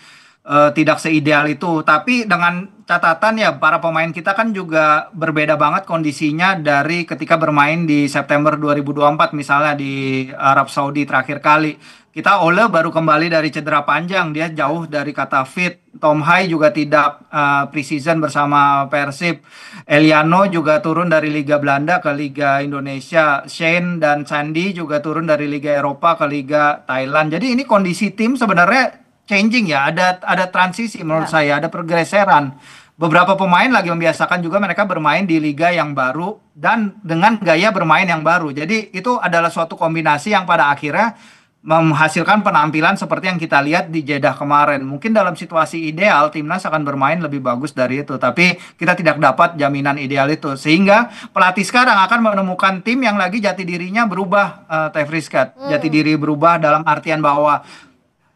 tidak seideal itu. Tapi dengan catatan ya, para pemain kita kan juga berbeda banget kondisinya dari ketika bermain di September 2024 misalnya di Arab Saudi terakhir kali. Kita Ole baru kembali dari cedera panjang, dia jauh dari kata fit. Tom Hai juga tidak preseason bersama Persib. Eliano juga turun dari Liga Belanda ke Liga Indonesia. Shane dan Sandy juga turun dari Liga Eropa ke Liga Thailand. Jadi ini kondisi tim sebenarnya changing ya, ada transisi menurut saya, ada pergeseran. Beberapa pemain lagi membiasakan juga mereka bermain di liga yang baru dan dengan gaya bermain yang baru. Jadi itu adalah suatu kombinasi yang pada akhirnya menghasilkan penampilan seperti yang kita lihat di Jeddah kemarin. Mungkin dalam situasi ideal timnas akan bermain lebih bagus dari itu, tapi kita tidak dapat jaminan ideal itu, sehingga pelatih sekarang akan menemukan tim yang lagi jati dirinya berubah, Teh Friskat. Jati diri berubah dalam artian bahwa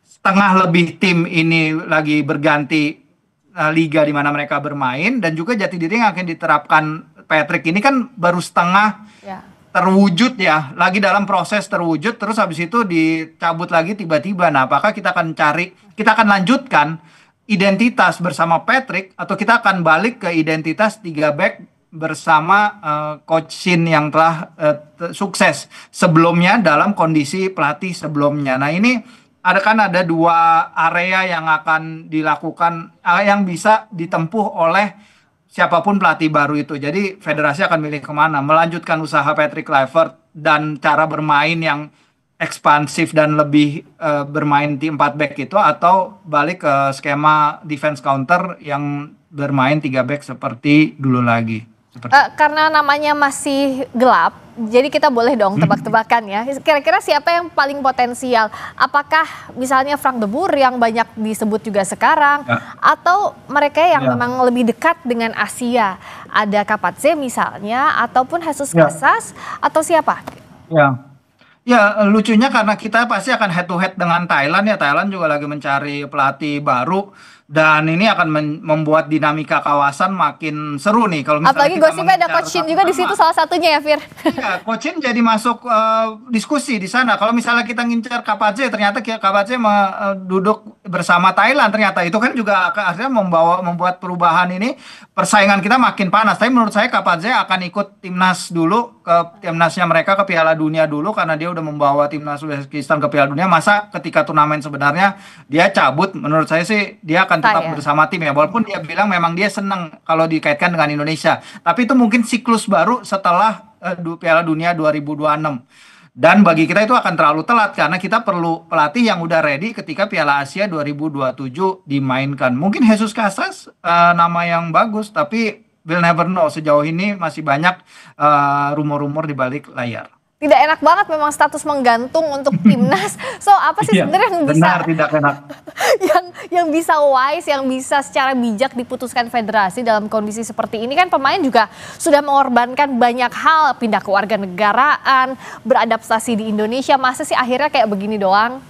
setengah lebih tim ini lagi berganti liga di mana mereka bermain, dan juga jati diri yang akan diterapkan Patrick ini kan baru setengah terwujud ya, lagi dalam proses terwujud, terus habis itu dicabut lagi tiba-tiba. Nah, apakah kita akan lanjutkan identitas bersama Patrick, atau kita akan balik ke identitas 3 back bersama Coach Shin yang telah sukses sebelumnya dalam kondisi pelatih sebelumnya. Nah, ini ada 2 area yang akan dilakukan, yang bisa ditempuh oleh siapapun pelatih baru itu. Jadi federasi akan milih kemana, melanjutkan usaha Patrick Kluivert dan cara bermain yang ekspansif dan lebih bermain di 4 back itu, atau balik ke skema defense counter yang bermain 3 back seperti dulu lagi. Karena namanya masih gelap, jadi kita boleh dong tebak-tebakan ya. Kira-kira siapa yang paling potensial? Apakah misalnya Frank de Boer yang banyak disebut juga sekarang, atau mereka yang memang lebih dekat dengan Asia? Ada Kapatze misalnya, ataupun Jesus Casas, atau siapa? Ya, lucunya karena kita pasti akan head to head dengan Thailand ya. Thailand juga lagi mencari pelatih baru. Dan ini akan membuat dinamika kawasan makin seru nih. Kalau misalnya apalagi gosipnya ada Coach Shin juga di situ salah satunya ya, Fir. Ya, Coach Shin jadi masuk diskusi di sana. Kalau misalnya kita ngincar Kapatze, ternyata Kapatze duduk bersama Thailand, ternyata itu kan juga akhirnya membuat perubahan ini, persaingan kita makin panas. Tapi menurut saya Kapatze akan ikut timnas dulu, ke timnasnya mereka, ke Piala Dunia dulu, karena dia udah membawa timnas Uzbekistan ke Piala Dunia. Masa ketika turnamen sebenarnya dia cabut? Menurut saya sih dia akan tetap bersama tim ya, walaupun dia bilang memang dia senang kalau dikaitkan dengan Indonesia, tapi itu mungkin siklus baru setelah Piala Dunia 2026, dan bagi kita itu akan terlalu telat karena kita perlu pelatih yang udah ready ketika Piala Asia 2027 dimainkan. Mungkin Jesus Casas nama yang bagus, tapi we'll never know. Sejauh ini masih banyak rumor-rumor di balik layar. Tidak enak banget memang status menggantung untuk timnas. So apa sih sebenarnya yang bisa benar tidak enak. yang bisa wise, yang bisa secara bijak diputuskan federasi dalam kondisi seperti ini? Kan pemain juga sudah mengorbankan banyak hal, pindah ke warga negaraan, beradaptasi di Indonesia. Masa sih akhirnya kayak begini doang?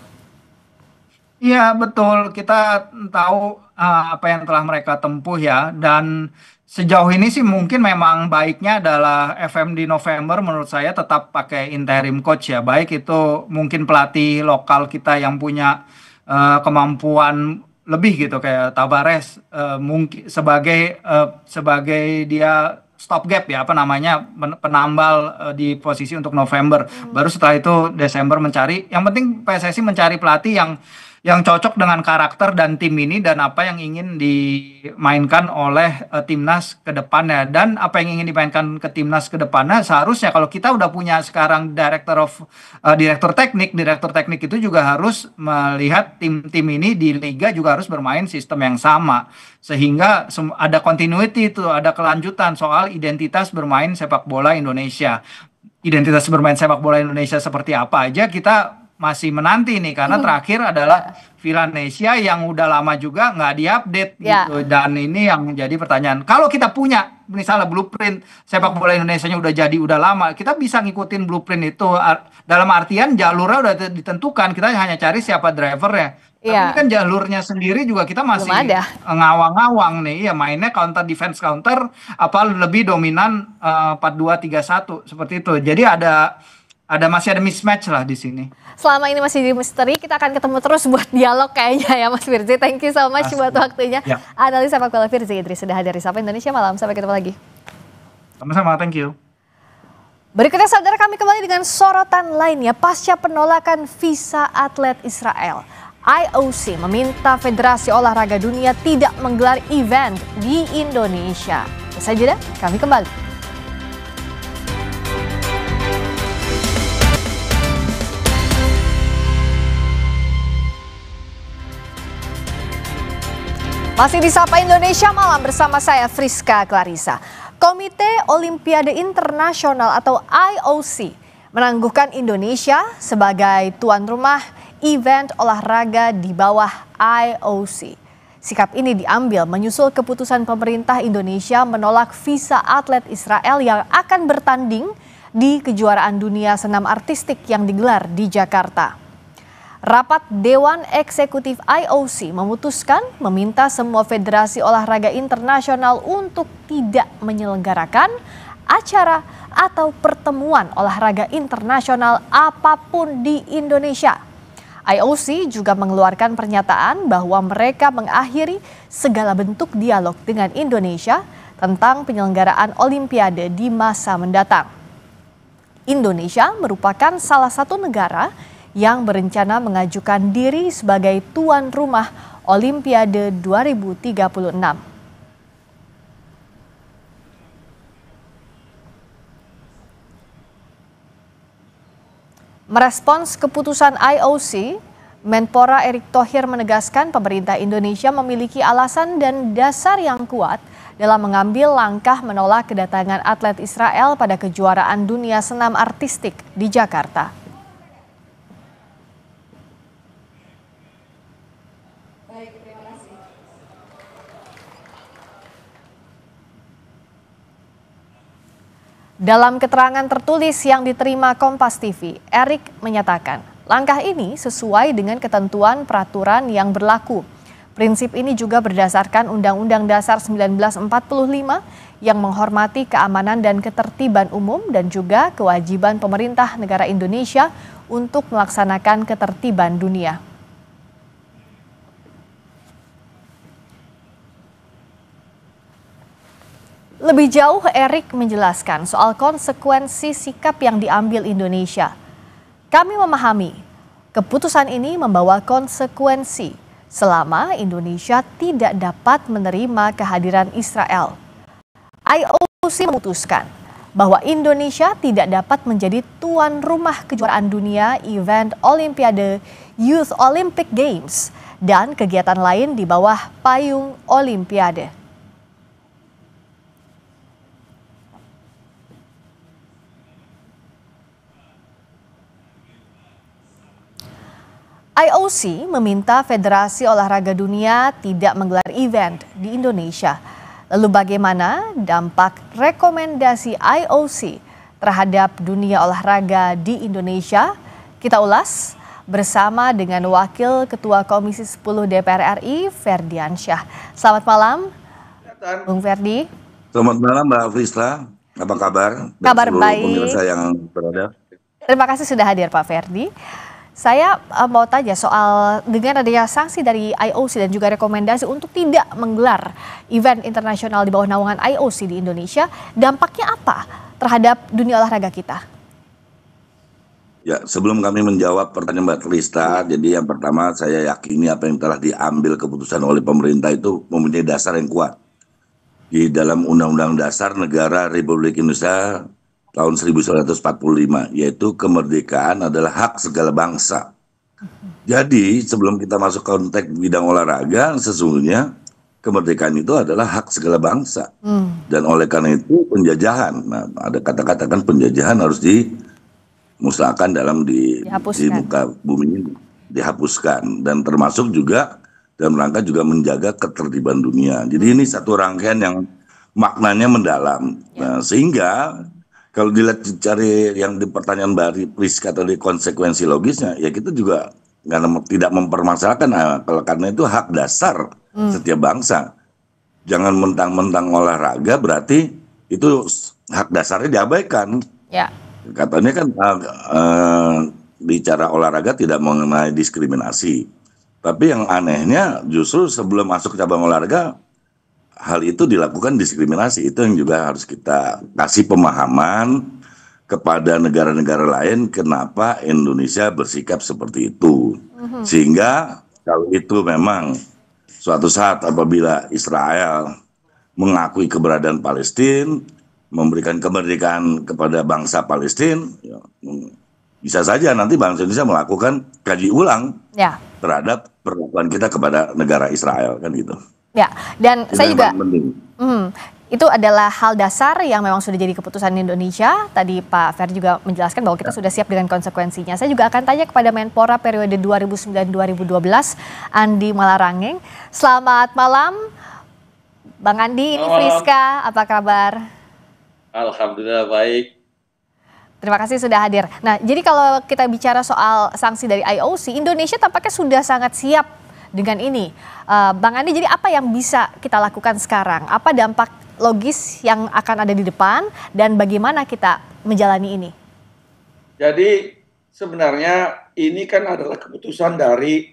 Iya betul, kita tahu apa yang telah mereka tempuh ya, dan sejauh ini sih mungkin memang baiknya adalah FM di November menurut saya tetap pakai interim coach ya, baik itu mungkin pelatih lokal kita yang punya kemampuan lebih gitu kayak Tavares, mungkin sebagai dia stopgap ya, apa namanya, penambal di posisi untuk November. Baru setelah itu Desember mencari, yang penting PSSI mencari pelatih yang cocok dengan karakter dan tim ini dan apa yang ingin dimainkan oleh timnas ke depannya. Dan apa yang ingin dimainkan ke timnas ke depannya seharusnya kalau kita udah punya sekarang direktur teknik itu juga harus melihat tim ini di liga juga harus bermain sistem yang sama. Sehingga ada continuity itu, ada kelanjutan soal identitas bermain sepak bola Indonesia. Identitas bermain sepak bola Indonesia seperti apa aja kita masih menanti nih, karena terakhir adalah Villanesia yang udah lama juga nggak diupdate gitu. Dan ini yang menjadi pertanyaan. Kalau kita punya misalnya blueprint sepak bola Indonesia-nya udah lama, kita bisa ngikutin blueprint itu. Dalam artian jalurnya udah ditentukan, kita hanya cari siapa drivernya. Tapi kan jalurnya sendiri juga kita masih ngawang-ngawang nih. Ya mainnya counter defense counter apa lebih dominan 4-2-3-1 seperti itu. Jadi masih ada mismatch lah di sini. Selama ini masih di misteri, kita akan ketemu terus buat dialog kayaknya ya Mas Firzi. Thank you so much buat waktunya. Analis sepak bola Firzi Idris sudah hadir di Sapa Indonesia Malam. Sampai ketemu lagi. Sama-sama, thank you. Berikutnya saudara, kami kembali dengan sorotan lainnya pasca penolakan visa atlet Israel. IOC meminta Federasi Olahraga Dunia tidak menggelar event di Indonesia. Usai jeda, kami kembali. Masih di Sapa Indonesia Malam bersama saya Friska Clarissa. Komite Olimpiade Internasional atau IOC menangguhkan Indonesia sebagai tuan rumah event olahraga di bawah IOC. Sikap ini diambil menyusul keputusan pemerintah Indonesia menolak visa atlet Israel yang akan bertanding di kejuaraan dunia senam artistik yang digelar di Jakarta. Rapat Dewan Eksekutif IOC memutuskan meminta semua federasi olahraga internasional untuk tidak menyelenggarakan acara atau pertemuan olahraga internasional apapun di Indonesia. IOC juga mengeluarkan pernyataan bahwa mereka mengakhiri segala bentuk dialog dengan Indonesia tentang penyelenggaraan Olimpiade di masa mendatang. Indonesia merupakan salah satu negara yang berencana mengajukan diri sebagai tuan rumah Olimpiade 2036. Merespons keputusan IOC, Menpora Erick Thohir menegaskan pemerintah Indonesia memiliki alasan dan dasar yang kuat dalam mengambil langkah menolak kedatangan atlet Israel pada kejuaraan dunia senam artistik di Jakarta. Dalam keterangan tertulis yang diterima Kompas TV, Erick menyatakan langkah ini sesuai dengan ketentuan peraturan yang berlaku. Prinsip ini juga berdasarkan Undang-Undang Dasar 1945 yang menghormati keamanan dan ketertiban umum dan juga kewajiban pemerintah negara Indonesia untuk melaksanakan ketertiban dunia. Lebih jauh, Erick menjelaskan soal konsekuensi sikap yang diambil Indonesia. Kami memahami keputusan ini membawa konsekuensi selama Indonesia tidak dapat menerima kehadiran Israel. IOC memutuskan bahwa Indonesia tidak dapat menjadi tuan rumah kejuaraan dunia event Olimpiade Youth Olympic Games dan kegiatan lain di bawah payung Olimpiade. IOC meminta Federasi Olahraga Dunia tidak menggelar event di Indonesia. Lalu bagaimana dampak rekomendasi IOC terhadap dunia olahraga di Indonesia? Kita ulas bersama dengan Wakil Ketua Komisi 10 DPR RI, Ferdiansyah. Selamat malam, Bung Ferdi. Selamat malam Mbak Frisla, apa kabar? Kabar baik. Pemirsa yang berada. Terima kasih sudah hadir Pak Ferdi. Saya mau tanya soal dengan adanya sanksi dari IOC dan juga rekomendasi untuk tidak menggelar event internasional di bawah naungan IOC di Indonesia, dampaknya apa terhadap dunia olahraga kita? Ya, sebelum kami menjawab pertanyaan Mbak Trista, jadi yang pertama saya yakini apa yang telah diambil keputusan oleh pemerintah itu mempunyai dasar yang kuat. Di dalam Undang-Undang Dasar Negara Republik Indonesia tahun 1945, yaitu kemerdekaan adalah hak segala bangsa. Jadi sebelum kita masuk konteks bidang olahraga, sesungguhnya kemerdekaan itu adalah hak segala bangsa. Dan oleh karena itu penjajahan, nah ada kata-kata kan penjajahan harus dimusnahkan dalam di muka bumi ini, dihapuskan. Dan termasuk juga dalam rangka juga menjaga ketertiban dunia. Jadi ini satu rangkaian yang maknanya mendalam. Nah, sehingga kalau dilihat cari yang di pertanyaan Mbak Rizka tadi konsekuensi logisnya, ya kita juga tidak mempermasalahkan. Nah, kalau karena itu hak dasar setiap bangsa. Jangan mentang-mentang olahraga berarti itu hak dasarnya diabaikan. Ya. Katanya kan bicara olahraga tidak mengenai diskriminasi. Tapi yang anehnya justru sebelum masuk cabang olahraga, hal itu dilakukan diskriminasi. Itu yang juga harus kita kasih pemahaman kepada negara-negara lain kenapa Indonesia bersikap seperti itu. Sehingga kalau itu memang suatu saat apabila Israel mengakui keberadaan Palestina, memberikan kemerdekaan kepada bangsa Palestina, ya, bisa saja nanti bangsa Indonesia melakukan kaji ulang terhadap perlakuan kita kepada negara Israel, kan gitu. Ya, dan itu saya juga penting. itu adalah hal dasar yang memang sudah jadi keputusan Indonesia. Tadi Pak Fer juga menjelaskan bahwa kita sudah siap dengan konsekuensinya. Saya juga akan tanya kepada Menpora periode 2009-2012, Andi Malarangeng. Selamat malam, Bang Andi. Ini Friska, apa kabar? Alhamdulillah baik. Terima kasih sudah hadir. Nah, jadi kalau kita bicara soal sanksi dari IOC, Indonesia tampaknya sudah sangat siap dengan ini. Bang Andi, jadi apa yang bisa kita lakukan sekarang? Apa dampak logis yang akan ada di depan dan bagaimana kita menjalani ini? Jadi sebenarnya ini kan adalah keputusan dari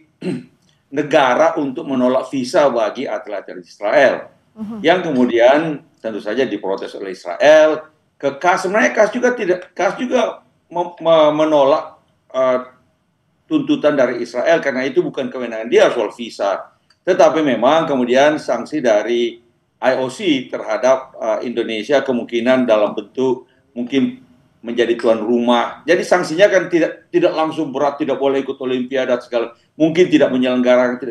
negara untuk menolak visa bagi atlet dari Israel. Yang kemudian tentu saja diprotes oleh Israel. Sebenarnya KAS juga menolak tuntutan dari Israel karena itu bukan kewenangan dia soal visa. Tetapi memang kemudian sanksi dari IOC terhadap Indonesia kemungkinan dalam bentuk mungkin menjadi tuan rumah. Jadi sanksinya kan tidak langsung berat, tidak boleh ikut Olimpiade segala. Mungkin tidak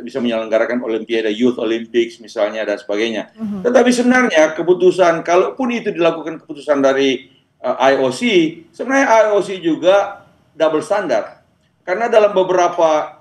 bisa menyelenggarakan Olimpiade, Youth Olympics misalnya dan sebagainya. Tetapi sebenarnya keputusan, kalaupun itu dilakukan keputusan dari IOC, sebenarnya IOC juga double standard. Karena dalam beberapa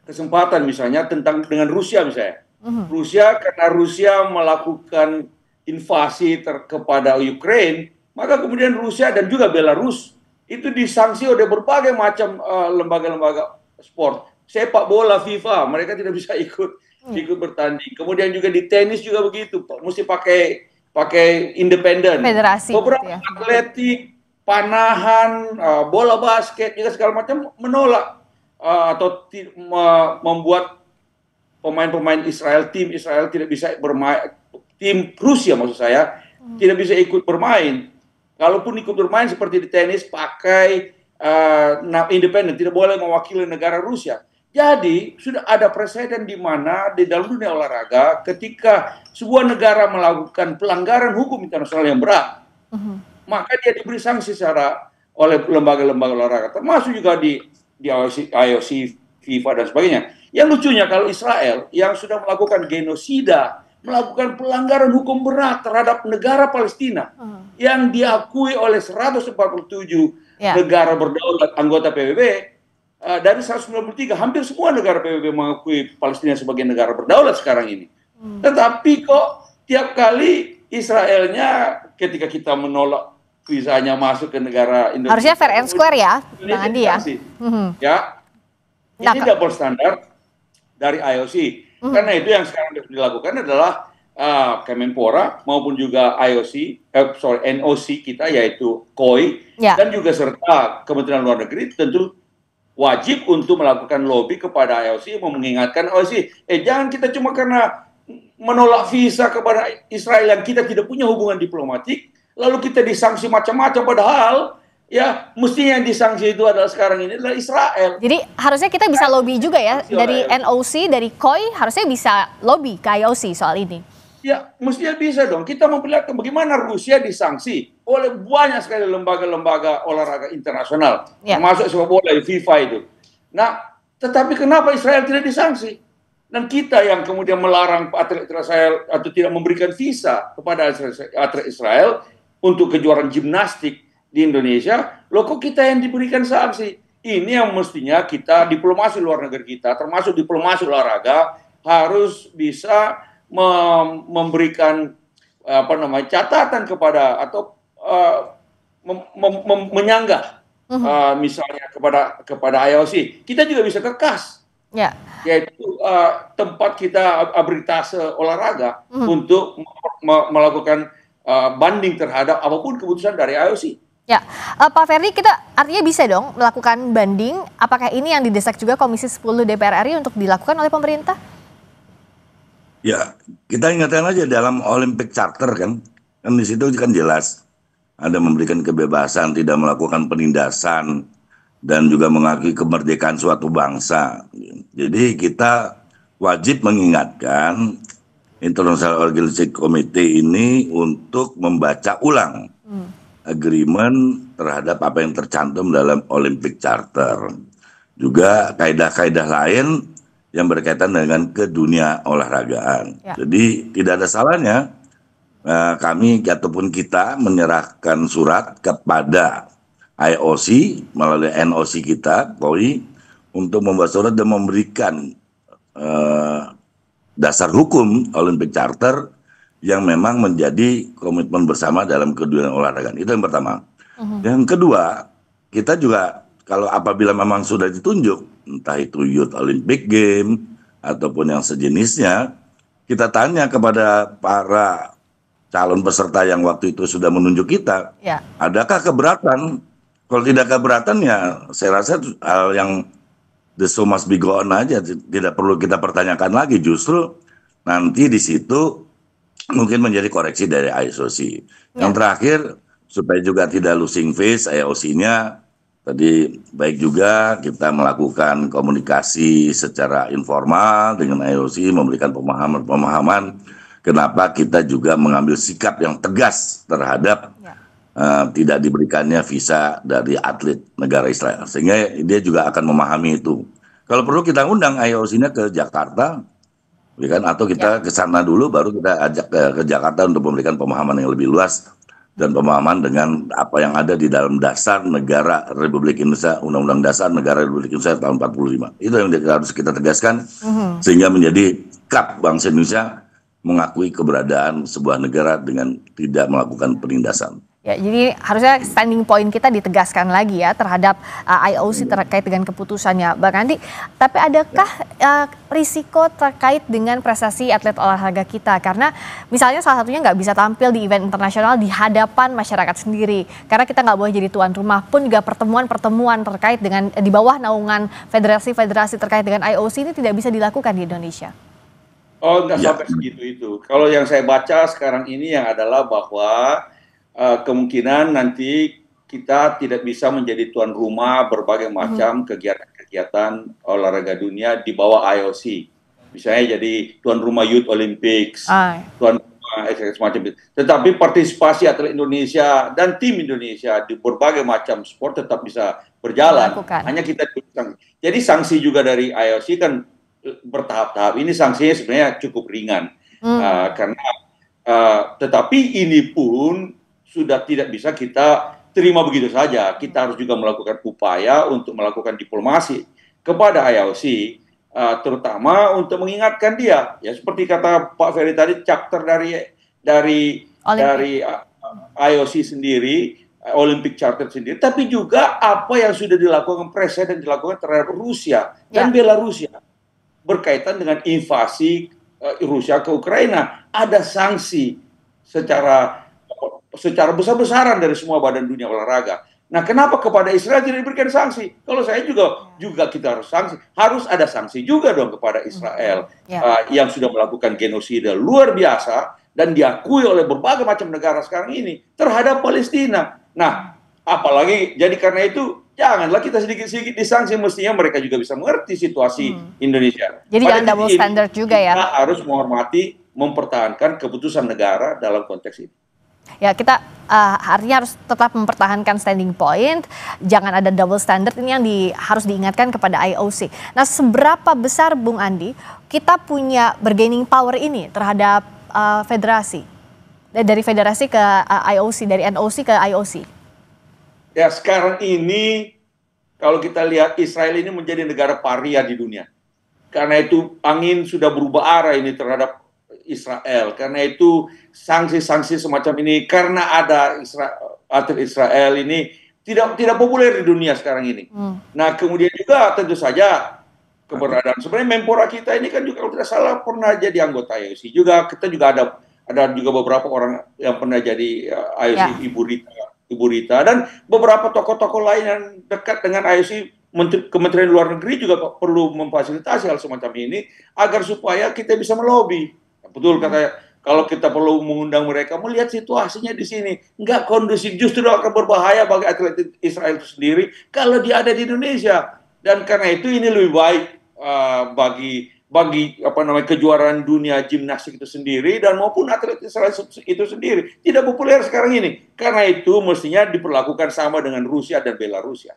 kesempatan misalnya dengan Rusia misalnya. Rusia, karena Rusia melakukan invasi kepada Ukraine, maka kemudian Rusia dan juga Belarus itu disanksi oleh berbagai macam lembaga-lembaga sport. Sepak bola FIFA, mereka tidak bisa ikut bertanding. Kemudian juga di tenis juga begitu, mesti pakai independen. Federasi. Beberapa atletik, panahan, bola basket juga segala macam menolak atau membuat pemain-pemain Israel, tim Israel tidak bisa bermain, tim Rusia maksud saya tidak bisa ikut bermain. Kalaupun ikut bermain seperti di tenis pakai independen, tidak boleh mewakili negara Rusia. Jadi sudah ada presiden di mana di dalam dunia olahraga ketika sebuah negara melakukan pelanggaran hukum internasional yang berat, maka dia diberi sanksi secara oleh lembaga-lembaga olahraga, termasuk juga di IOC, FIFA dan sebagainya. Yang lucunya kalau Israel yang sudah melakukan genosida, melakukan pelanggaran hukum berat terhadap negara Palestina yang diakui oleh 147 negara berdaulat anggota PBB, dari 193 hampir semua negara PBB mengakui Palestina sebagai negara berdaulat sekarang ini. Tetapi kok tiap kali Israelnya ketika kita menolak visanya masuk ke negara Indonesia. Harusnya fair and square ya, Bang Andi ya. Ya, ini double standar dari IOC. Karena itu yang sekarang dilakukan adalah Kemenpora maupun juga NOC kita yaitu KOI dan juga serta Kementerian Luar Negeri tentu wajib untuk melakukan lobby kepada IOC, mengingatkan IOC, jangan kita cuma karena menolak visa kepada Israel yang kita tidak punya hubungan diplomatik, lalu kita disanksi macam-macam, padahal ya mestinya yang disanksi itu adalah sekarang ini adalah Israel. Jadi harusnya kita bisa lobby juga ya, dari NOC, dari KOI harusnya bisa lobby ke IOC soal ini. Ya, mestinya bisa dong. Kita memperlihatkan bagaimana Rusia disanksi oleh banyak sekali lembaga-lembaga olahraga internasional, termasuk sepak bola FIFA itu. Nah, tetapi kenapa Israel tidak disanksi? Dan kita yang kemudian melarang atlet Israel atau tidak memberikan visa kepada atlet Israel untuk kejuaraan gimnastik di Indonesia, loh kok kita yang diberikan sanksi? Ini yang mestinya kita, diplomasi luar negeri kita, termasuk diplomasi olahraga, harus bisa memberikan catatan kepada atau menyanggah misalnya kepada IOC. Kita juga bisa kekas. Yaitu tempat kita arbitrase olahraga untuk melakukan banding terhadap apapun keputusan dari IOC. Ya, Pak Ferdi, kita artinya bisa dong melakukan banding. Apakah ini yang didesak juga Komisi 10 DPR RI untuk dilakukan oleh pemerintah? Ya, kita ingatkan aja dalam Olympic Charter kan di situ kan jelas ada memberikan kebebasan, tidak melakukan penindasan, dan juga mengakui kemerdekaan suatu bangsa. Jadi kita wajib mengingatkan International Organizing Committee ini untuk membaca ulang agreement terhadap apa yang tercantum dalam Olympic Charter. Juga kaidah-kaidah lain yang berkaitan dengan ke dunia olahragaan. Jadi tidak ada salahnya kami ataupun kita menyerahkan surat kepada IOC melalui NOC kita, KOI, untuk membuat surat dan memberikan dasar hukum Olympic Charter yang memang menjadi komitmen bersama dalam kedua olahraga. Itu yang pertama. Yang kedua, kita juga kalau apabila memang sudah ditunjuk, entah itu Youth Olympic Game ataupun yang sejenisnya, kita tanya kepada para calon peserta yang waktu itu sudah menunjuk kita, adakah keberatan? Kalau tidak keberatan ya saya rasa hal yang the show must be go on aja, tidak perlu kita pertanyakan lagi, justru nanti di situ mungkin menjadi koreksi dari IOC. Yang terakhir supaya juga tidak losing face IOC-nya, tadi baik juga kita melakukan komunikasi secara informal dengan IOC, memberikan pemahaman kenapa kita juga mengambil sikap yang tegas terhadap tidak diberikannya visa dari atlet negara Israel, sehingga dia juga akan memahami itu. Kalau perlu kita undang IOC-nya ke Jakarta, ya kan? Atau kita ke sana dulu, baru kita ajak ke Jakarta untuk memberikan pemahaman yang lebih luas dan pemahaman dengan apa yang ada di dalam dasar negara Republik Indonesia, Undang-Undang Dasar Negara Republik Indonesia tahun 45. Itu yang harus kita tegaskan, sehingga menjadi sikap bangsa Indonesia mengakui keberadaan sebuah negara dengan tidak melakukan penindasan. Ya, jadi harusnya standing point kita ditegaskan lagi ya terhadap IOC terkait dengan keputusannya, Bang Andi. Tapi adakah risiko terkait dengan prestasi atlet olahraga kita? Karena misalnya salah satunya nggak bisa tampil di event internasional di hadapan masyarakat sendiri. Karena kita nggak boleh jadi tuan rumah, pun juga pertemuan-pertemuan terkait dengan di bawah naungan federasi-federasi terkait dengan IOC ini tidak bisa dilakukan di Indonesia. Oh, nggak sampai segitu itu. Kalau yang saya baca sekarang ini yang adalah bahwa kemungkinan nanti kita tidak bisa menjadi tuan rumah berbagai macam kegiatan-kegiatan olahraga dunia di bawah IOC. Misalnya jadi tuan rumah Youth Olympics, tuan rumah semacam itu. Tetapi partisipasi atlet Indonesia dan tim Indonesia di berbagai macam sport tetap bisa berjalan. Hanya kita jadi sanksi juga dari IOC kan bertahap-tahap. Ini sanksinya sebenarnya cukup ringan karena tetapi ini pun sudah tidak bisa kita terima begitu saja. Kita harus juga melakukan upaya untuk melakukan diplomasi kepada IOC, terutama untuk mengingatkan dia. Ya seperti kata Pak Ferry tadi, chapter dari IOC sendiri, Olympic Charter sendiri, tapi juga apa yang sudah dilakukan presiden dilakukan terhadap Rusia dan Belarusia berkaitan dengan invasi Rusia ke Ukraina. Ada sanksi secara besar-besaran dari semua badan dunia olahraga. Nah, kenapa kepada Israel tidak diberikan sanksi? Kalau saya juga kita harus sanksi. Harus ada sanksi juga dong kepada Israel yang sudah melakukan genosida luar biasa dan diakui oleh berbagai macam negara sekarang ini terhadap Palestina. Nah, apalagi jadi karena itu janganlah kita sedikit-sedikit disanksi, mestinya mereka juga bisa mengerti situasi Indonesia. Jadi jangan double standard juga ya. Kita harus menghormati, mempertahankan keputusan negara dalam konteks ini. Ya, kita artinya harus tetap mempertahankan standing point, jangan ada double standard, ini yang harus diingatkan kepada IOC. Nah, seberapa besar Bung Andi kita punya bargaining power ini terhadap federasi? Dari federasi ke IOC, dari NOC ke IOC? Ya, sekarang ini kalau kita lihat Israel ini menjadi negara paria di dunia. Karena itu angin sudah berubah arah ini terhadap Israel. Karena itu sanksi-sanksi semacam ini, karena ada atlet Israel ini tidak populer di dunia sekarang ini. Nah, kemudian juga tentu saja keberadaan sebenarnya Menpora kita ini kan juga kalau tidak salah pernah jadi anggota IOC juga. Kita juga ada juga beberapa orang yang pernah jadi IOC, Ibu Rita dan beberapa tokoh-tokoh lain yang dekat dengan IOC. Kementerian Luar Negeri juga perlu memfasilitasi hal semacam ini agar supaya kita bisa melobi. Betul kata, kalau kita perlu mengundang mereka melihat situasinya di sini nggak kondusif, justru akan berbahaya bagi atlet Israel itu sendiri kalau dia ada di Indonesia. Dan karena itu ini lebih baik bagi kejuaraan dunia gimnastik itu sendiri dan maupun atlet Israel itu sendiri tidak populer sekarang ini. Karena itu mestinya diperlakukan sama dengan Rusia dan Belarusia.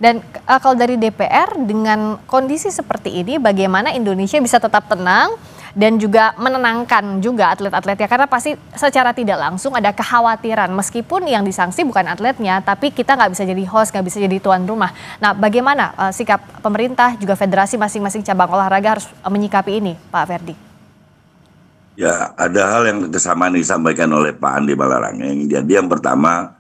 Dan kalau dari DPR dengan kondisi seperti ini, bagaimana Indonesia bisa tetap tenang dan juga menenangkan juga atlet-atletnya, karena pasti secara tidak langsung ada kekhawatiran meskipun yang disanksi bukan atletnya, tapi kita nggak bisa jadi host, nggak bisa jadi tuan rumah. Nah, bagaimana sikap pemerintah juga federasi masing-masing cabang olahraga harus menyikapi ini, Pak Ferdi? Ya, ada hal yang kesamaan disampaikan oleh Pak Andi Malarangeng. Jadi yang pertama,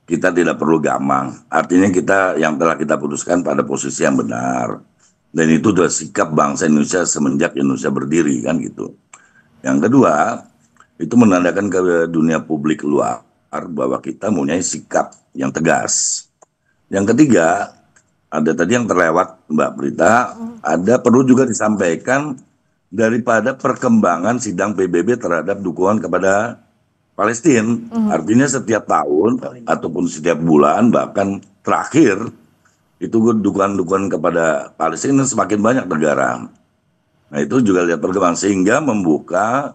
kita tidak perlu gamang. Artinya kita yang telah kita putuskan pada posisi yang benar. Dan itu sudah sikap bangsa Indonesia semenjak Indonesia berdiri kan gitu. Yang kedua, itu menandakan ke dunia publik luar bahwa kita mempunyai sikap yang tegas. Yang ketiga, ada tadi yang terlewat Mbak Prita, ada perlu juga disampaikan daripada perkembangan sidang PBB terhadap dukungan kepada Palestina. Artinya setiap tahun ataupun setiap bulan bahkan terakhir itu dukungan kepada Palestina semakin banyak negara. Nah itu juga lihat perkembangan sehingga membuka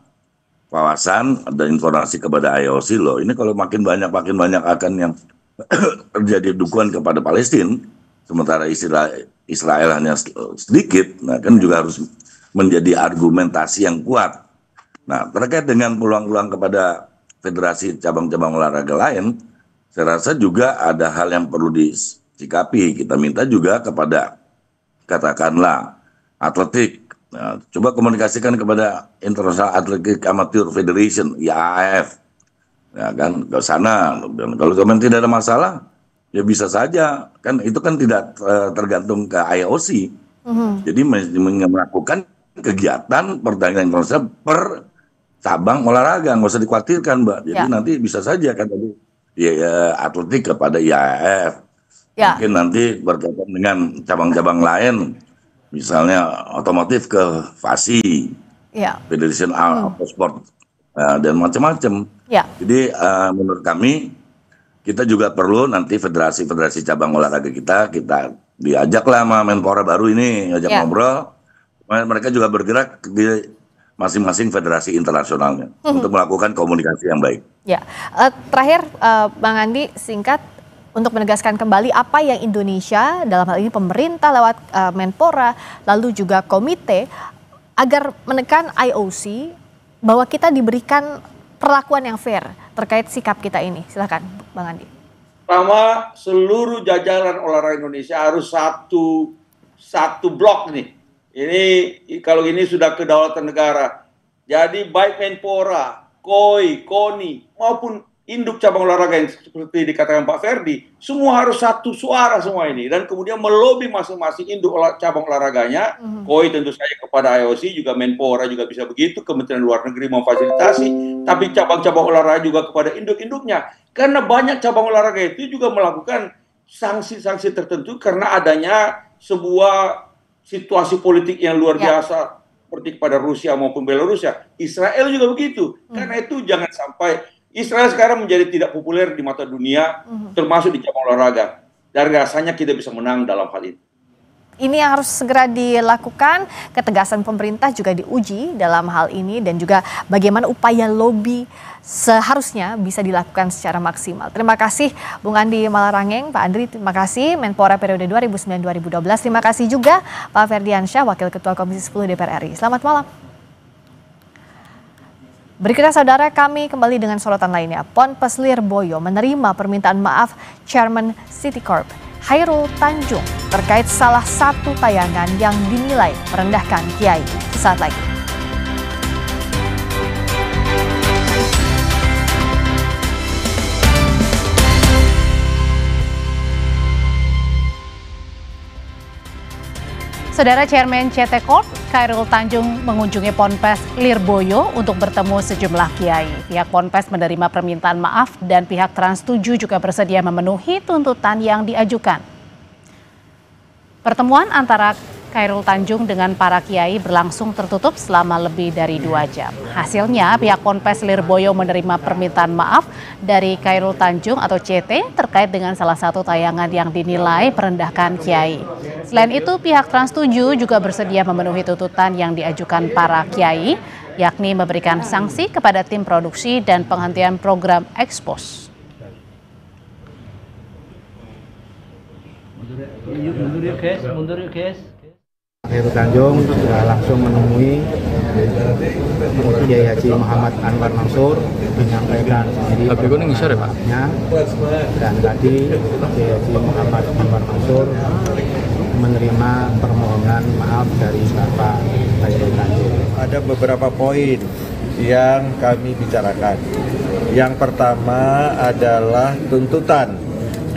wawasan dan informasi kepada IOC loh. Ini kalau makin banyak akan yang terjadi dukungan kepada Palestina, sementara Israel hanya sedikit. Nah kan juga harus menjadi argumentasi yang kuat. Nah terkait dengan peluang-peluang kepada federasi cabang-cabang olahraga lain, saya rasa juga ada hal yang perlu disikapi. Kita minta juga kepada katakanlah atletik, nah, coba komunikasikan kepada International Athletic Amateur Federation (IAAF), ya kan ke sana. Dan kalau memang tidak ada masalah, ya bisa saja. Kan itu kan tidak tergantung ke IOC. Jadi melakukan kegiatan pertandingan internasional per cabang olahraga, nggak usah dikhawatirkan, Mbak. Jadi nanti bisa saja kan tadi ya atletik kepada IAAF. Mungkin nanti berkaitan dengan cabang-cabang lain, misalnya otomotif ke FASI, Federation Autosport, dan macam-macam. Jadi menurut kami, kita juga perlu nanti federasi-federasi cabang olahraga kita diajaklah sama Menpora baru ini, ngajak ngobrol. Mereka juga bergerak di masing-masing federasi internasionalnya untuk melakukan komunikasi yang baik. Terakhir, Bang Andi, singkat untuk menegaskan kembali apa yang Indonesia, dalam hal ini pemerintah lewat Menpora, lalu juga komite, agar menekan IOC bahwa kita diberikan perlakuan yang fair terkait sikap kita ini. Silakan, Bang Andi. Pertama, seluruh jajaran olahraga Indonesia harus satu blok nih. Ini kalau ini sudah kedaulatan negara. Jadi baik Menpora, KOI, KONI maupun induk cabang olahraga yang seperti dikatakan Pak Ferdi, semua harus satu suara semua ini, dan kemudian melobi masing-masing induk cabang olahraganya. KOI tentu saja kepada IOC, juga Menpora juga bisa begitu, Kementerian Luar Negeri memfasilitasi, tapi cabang-cabang olahraga juga kepada induk-induknya, karena banyak cabang olahraga itu juga melakukan sanksi-sanksi tertentu karena adanya sebuah situasi politik yang luar biasa seperti kepada Rusia maupun Belarusia. Israel juga begitu. Karena itu jangan sampai Israel sekarang menjadi tidak populer di mata dunia, termasuk di cabang olahraga. Dan rasanya kita bisa menang dalam hal itu. Ini yang harus segera dilakukan, ketegasan pemerintah juga diuji dalam hal ini, dan juga bagaimana upaya lobby seharusnya bisa dilakukan secara maksimal. Terima kasih Bung Andi Malarangeng, Pak Andri, terima kasih Menpora periode 2009-2012, terima kasih juga Pak Ferdiansyah, Wakil Ketua Komisi 10 DPR RI. Selamat malam. Berikutnya saudara, kami kembali dengan sorotan lainnya. Ponpes Lirboyo menerima permintaan maaf Chairman Citicorp Khairul Tanjung terkait salah satu tayangan yang dinilai merendahkan Kiai. Sesaat lagi. Saudara, Chairman CT Corp Khairul Tanjung mengunjungi Ponpes Lirboyo untuk bertemu sejumlah kiai. Pihak Ponpes menerima permintaan maaf dan pihak Trans 7 juga bersedia memenuhi tuntutan yang diajukan. Pertemuan antara Khairul Tanjung dengan para kiai berlangsung tertutup selama lebih dari 2 jam. Hasilnya, pihak Ponpes Lirboyo menerima permintaan maaf dari Khairul Tanjung atau CT terkait dengan salah satu tayangan yang dinilai merendahkan kiai. Selain itu, pihak Trans 7 juga bersedia memenuhi tuntutan yang diajukan para kiai, yakni memberikan sanksi kepada tim produksi dan penghentian program ekspos. Mundur yuk guys. Khairul Tanjung langsung menemui Kiai Haji Muhammad Anwar Mansur, menyampaikan sendiri permohonannya, dan tadi Kiai Haji Muhammad Anwar Mansur menerima permohonan maaf dari Bapak Khairul Tanjung. Ada beberapa poin yang kami bicarakan. Yang pertama adalah tuntutan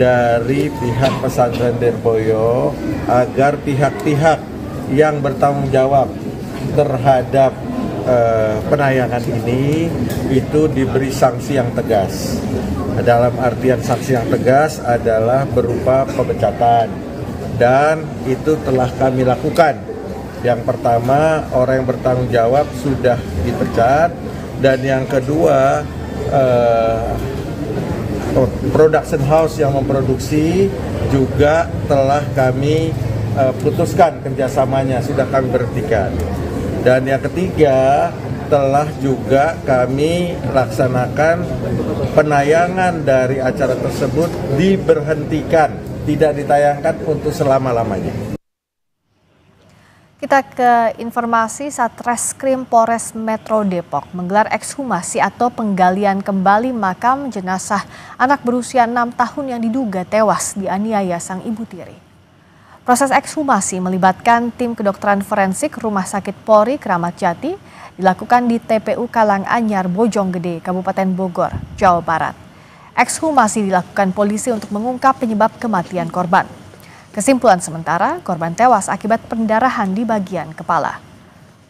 dari pihak pesantren Lirboyo agar pihak-pihak yang bertanggung jawab terhadap penayangan ini itu diberi sanksi yang tegas. Dalam artian sanksi yang tegas adalah berupa pemecatan, dan itu telah kami lakukan. Yang pertama, orang yang bertanggung jawab sudah dipecat, dan yang kedua production house yang memproduksi juga telah kami putuskan kerjasamanya, sudah kami berhentikan. Dan yang ketiga, telah juga kami laksanakan penayangan dari acara tersebut diberhentikan, tidak ditayangkan untuk selama-lamanya. Kita ke informasi. Satreskrim Polres Metro Depok menggelar ekshumasi atau penggalian kembali makam jenazah anak berusia 6 tahun yang diduga tewas dianiaya sang ibu tiri. Proses ekshumasi melibatkan tim kedokteran forensik Rumah Sakit Polri Kramat Jati dilakukan di TPU Kalanganyar, Bojonggede, Kabupaten Bogor, Jawa Barat. Ekshumasi dilakukan polisi untuk mengungkap penyebab kematian korban. Kesimpulan sementara, korban tewas akibat pendarahan di bagian kepala.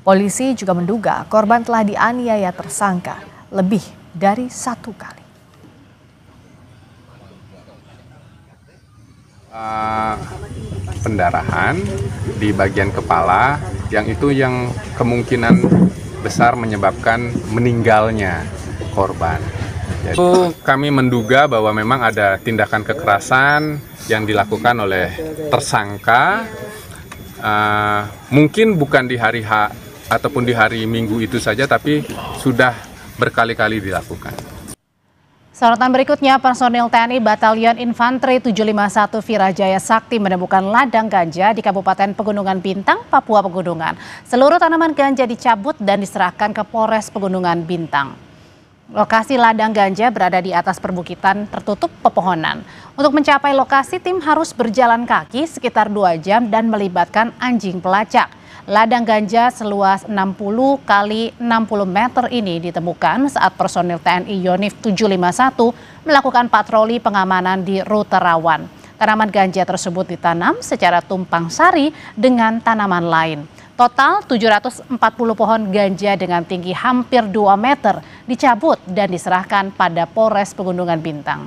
Polisi juga menduga korban telah dianiaya tersangka lebih dari 1 kali. Pendarahan di bagian kepala yang kemungkinan besar menyebabkan meninggalnya korban. Jadi, kami menduga bahwa memang ada tindakan kekerasan yang dilakukan oleh tersangka, mungkin bukan di hari H ataupun di hari Minggu itu saja, tapi sudah berkali-kali dilakukan. Sorotan berikutnya, personil TNI Batalion Infanteri 751 Virajaya Sakti menemukan ladang ganja di Kabupaten Pegunungan Bintang, Papua Pegunungan. Seluruh tanaman ganja dicabut dan diserahkan ke Polres Pegunungan Bintang. Lokasi ladang ganja berada di atas perbukitan tertutup pepohonan. Untuk mencapai lokasi, tim harus berjalan kaki sekitar 2 jam dan melibatkan anjing pelacak. Ladang ganja seluas 60 kali 60 meter ini ditemukan saat personil TNI Yonif 751 melakukan patroli pengamanan di rute rawan. Tanaman ganja tersebut ditanam secara tumpang sari dengan tanaman lain. Total 740 pohon ganja dengan tinggi hampir 2 meter dicabut dan diserahkan pada Polres Pegunungan Bintang.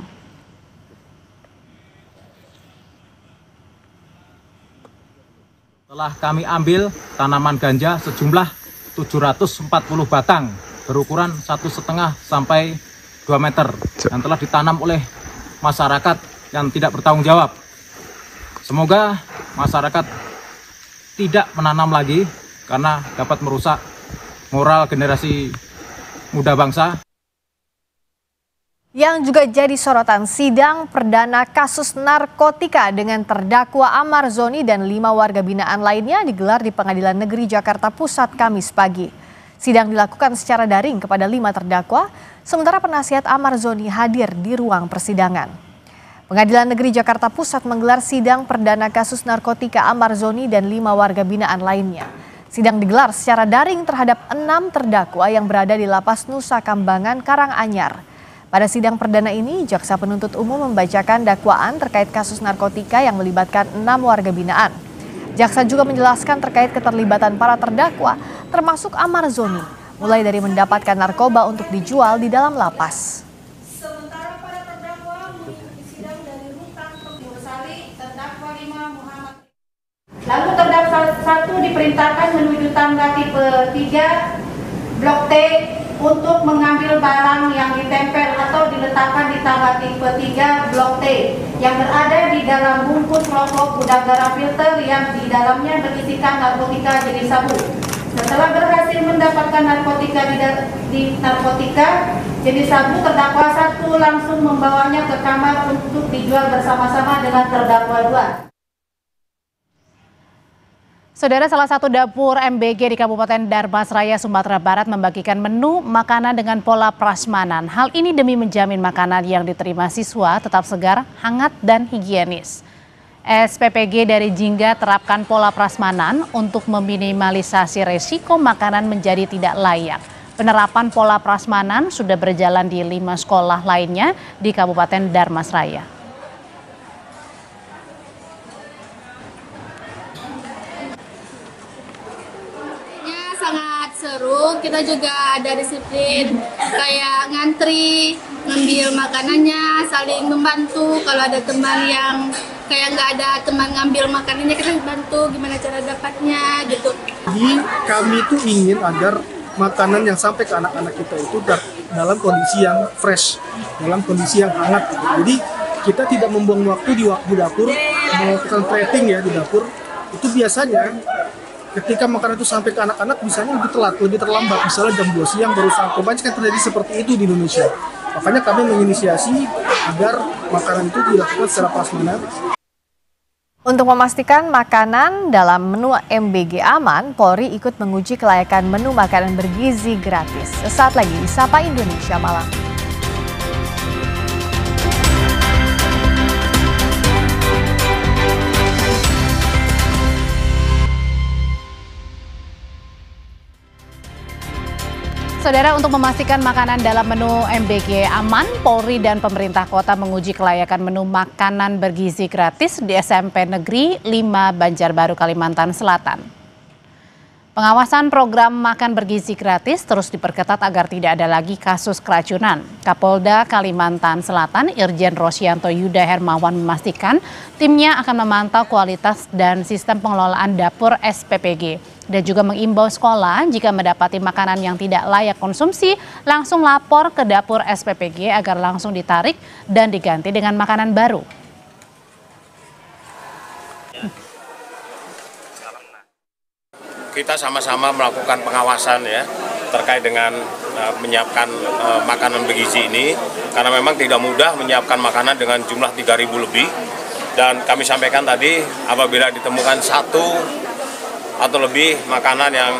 Telah kami ambil tanaman ganja sejumlah 740 batang berukuran 1,5 sampai 2 meter yang telah ditanam oleh masyarakat yang tidak bertanggung jawab. Semoga masyarakat tidak menanam lagi karena dapat merusak moral generasi muda bangsa. Yang juga jadi sorotan, sidang perdana kasus narkotika dengan terdakwa Amar Zoni dan 5 warga binaan lainnya digelar di Pengadilan Negeri Jakarta Pusat Kamis pagi. Sidang dilakukan secara daring kepada 5 terdakwa, sementara penasihat Amar Zoni hadir di ruang persidangan. Pengadilan Negeri Jakarta Pusat menggelar sidang perdana kasus narkotika Amar Zoni dan 5 warga binaan lainnya. Sidang digelar secara daring terhadap 6 terdakwa yang berada di Lapas Nusa Kambangan, Karanganyar. Pada sidang perdana ini, jaksa penuntut umum membacakan dakwaan terkait kasus narkotika yang melibatkan 6 warga binaan. Jaksa juga menjelaskan terkait keterlibatan para terdakwa, termasuk Amar Zoni, mulai dari mendapatkan narkoba untuk dijual di dalam lapas. Lalu terdakwa 1 diperintahkan menuju tangga tipe 3 Blok T untuk mengambil barang yang ditempel atau diletakkan di tangga tipe 3 Blok T yang berada di dalam bungkus rokok gudang garam filter yang di dalamnya berisikan narkotika jenis sabu. Setelah berhasil mendapatkan narkotika jenis sabu, terdakwa 1 langsung membawanya ke kamar untuk dijual bersama-sama dengan terdakwa 2. Saudara, salah satu dapur MBG di Kabupaten Dharmasraya, Sumatera Barat membagikan menu makanan dengan pola prasmanan. Hal ini demi menjamin makanan yang diterima siswa tetap segar, hangat, dan higienis. SPPG dari Jingga terapkan pola prasmanan untuk meminimalisasi resiko makanan menjadi tidak layak. Penerapan pola prasmanan sudah berjalan di 5 sekolah lainnya di Kabupaten Dharmasraya. Seru, kita juga ada disiplin kayak ngantri, ngambil makanannya, saling membantu. Kalau ada teman yang kayak nggak ada teman ngambil makanannya, kita bantu gimana cara dapatnya gitu. Jadi kami itu ingin agar makanan yang sampai ke anak-anak kita itu dalam kondisi yang fresh, dalam kondisi yang hangat gitu. Jadi kita tidak membuang waktu di dapur, melakukan plating ya di dapur. Itu biasanya ketika makanan itu sampai ke anak-anak misalnya lebih telat, lebih terlambat, misalnya jam 2 siang baru sampai. Banyak kan terjadi seperti itu di Indonesia. Makanya kami menginisiasi agar makanan itu dilakukan secara prasmanan. Untuk memastikan makanan dalam menu MBG aman, Polri ikut menguji kelayakan menu makanan bergizi gratis. Sesaat lagi di Sapa Indonesia Malam. Saudara, untuk memastikan makanan dalam menu MBG aman, Polri dan pemerintah kota menguji kelayakan menu makanan bergizi gratis di SMP Negeri 5 Banjarbaru, Kalimantan Selatan. Pengawasan program makan bergizi gratis terus diperketat agar tidak ada lagi kasus keracunan. Kapolda Kalimantan Selatan Irjen Rosyanto Yuda Hermawan memastikan timnya akan memantau kualitas dan sistem pengelolaan dapur SPPG. Dan juga mengimbau sekolah jika mendapati makanan yang tidak layak konsumsi, langsung lapor ke dapur SPPG agar langsung ditarik dan diganti dengan makanan baru. Kita sama-sama melakukan pengawasan ya terkait dengan menyiapkan makanan bergizi ini, karena memang tidak mudah menyiapkan makanan dengan jumlah 3.000 lebih. Dan kami sampaikan tadi, apabila ditemukan satu atau lebih makanan yang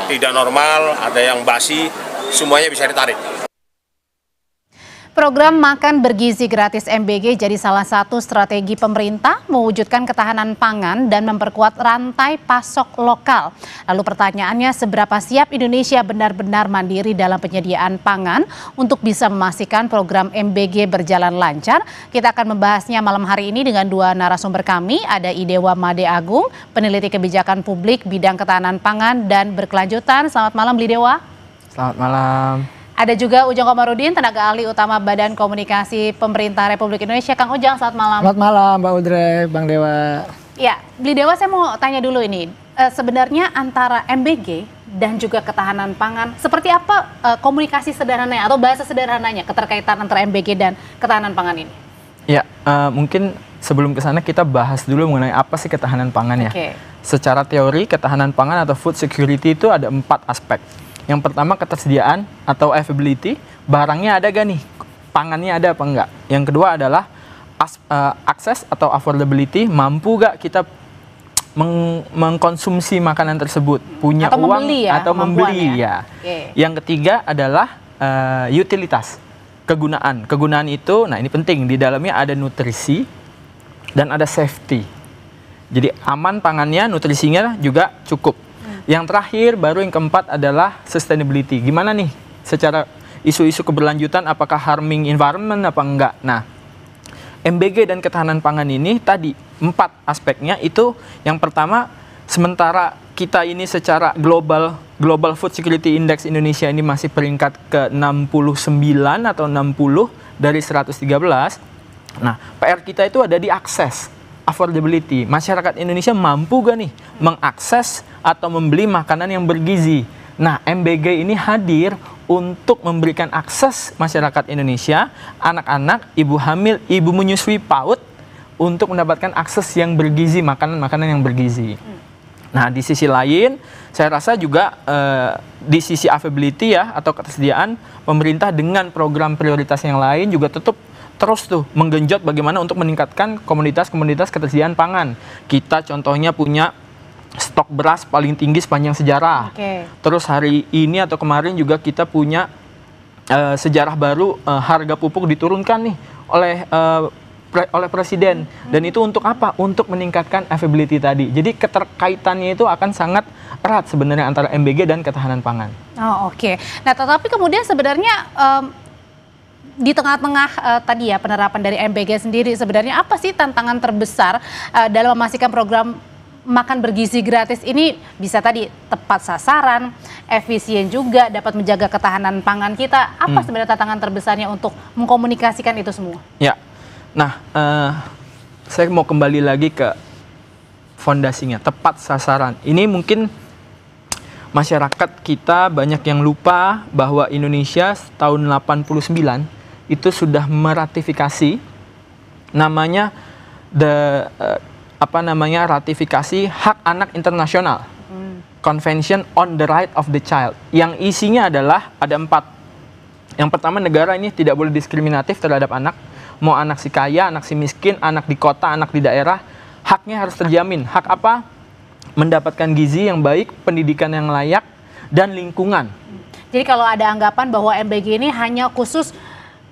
tidak normal, ada yang basi, semuanya bisa ditarik. Program makan bergizi gratis MBG jadi salah satu strategi pemerintah mewujudkan ketahanan pangan dan memperkuat rantai pasok lokal. Lalu pertanyaannya, seberapa siap Indonesia benar-benar mandiri dalam penyediaan pangan untuk bisa memastikan program MBG berjalan lancar? Kita akan membahasnya malam hari ini dengan dua narasumber kami. Ada Idewa Made Agung, peneliti kebijakan publik bidang ketahanan pangan dan berkelanjutan. Selamat malam, Idewa. Selamat malam. Ada juga Ujang Komarudin, tenaga ahli utama Badan Komunikasi Pemerintah Republik Indonesia. Kang Ujang, selamat malam. Selamat malam, Mbak Udre, Bang Dewa. Ya, Bli Dewa, saya mau tanya dulu ini. Sebenarnya antara MBG dan juga ketahanan pangan, seperti apa komunikasi sederhananya atau bahasa sederhananya keterkaitan antara MBG dan ketahanan pangan ini? Ya, mungkin sebelum ke sana kita bahas dulu mengenai apa sih ketahanan pangan ya. Secara teori, ketahanan pangan atau food security itu ada 4 aspek. Yang pertama ketersediaan atau availability, barangnya ada gak nih, pangannya ada apa enggak. Yang kedua adalah akses atau affordability, mampu gak kita mengkonsumsi makanan tersebut, punya atau uang membeli ya, atau membeli ya. Yang ketiga adalah utilitas, kegunaan itu, nah ini penting, di dalamnya ada nutrisi dan ada safety. Jadi aman pangannya, nutrisinya juga cukup. Yang terakhir, baru yang keempat adalah sustainability. Gimana nih secara isu-isu keberlanjutan, apakah harming environment apa enggak. Nah, MBG dan ketahanan pangan ini tadi 4 aspeknya itu. Yang pertama, sementara kita ini secara global Food Security Index Indonesia ini masih peringkat ke 69 atau 60 dari 113. Nah, PR kita itu ada di akses, affordability. Masyarakat Indonesia mampu gak nih mengakses atau membeli makanan yang bergizi? Nah, MBG ini hadir untuk memberikan akses masyarakat Indonesia, anak-anak, ibu hamil, ibu menyusui PAUD untuk mendapatkan akses yang bergizi, makanan-makanan yang bergizi. Nah, di sisi lain, saya rasa juga di sisi availability ya atau ketersediaan, pemerintah dengan program prioritas yang lain juga terus tuh menggenjot bagaimana untuk meningkatkan komoditas-komoditas ketersediaan pangan. Kita contohnya punya stok beras paling tinggi sepanjang sejarah. Terus hari ini atau kemarin juga kita punya sejarah baru, harga pupuk diturunkan nih oleh Presiden. Dan itu untuk apa? Untuk meningkatkan availability tadi. Jadi keterkaitannya itu akan sangat erat sebenarnya antara MBG dan ketahanan pangan. Oh, oke. Nah, tetapi kemudian sebenarnya di tengah-tengah tadi ya penerapan dari MBG sendiri, sebenarnya apa sih tantangan terbesar dalam memastikan program makan bergizi gratis ini bisa tadi tepat sasaran, efisien juga, dapat menjaga ketahanan pangan kita? Apa sebenarnya tantangan terbesarnya untuk mengkomunikasikan itu semua? Ya, nah saya mau kembali lagi ke fondasinya, tepat sasaran. Ini mungkin masyarakat kita banyak yang lupa bahwa Indonesia tahun 89 itu sudah meratifikasi namanya ratifikasi Hak Anak Internasional, Convention on the Right of the Child, yang isinya adalah ada 4. Yang pertama, negara ini tidak boleh diskriminatif terhadap anak, mau anak si kaya, anak si miskin, anak di kota, anak di daerah, haknya harus terjamin. Hak apa? Mendapatkan gizi yang baik, pendidikan yang layak, dan lingkungan. Jadi kalau ada anggapan bahwa MBG ini hanya khusus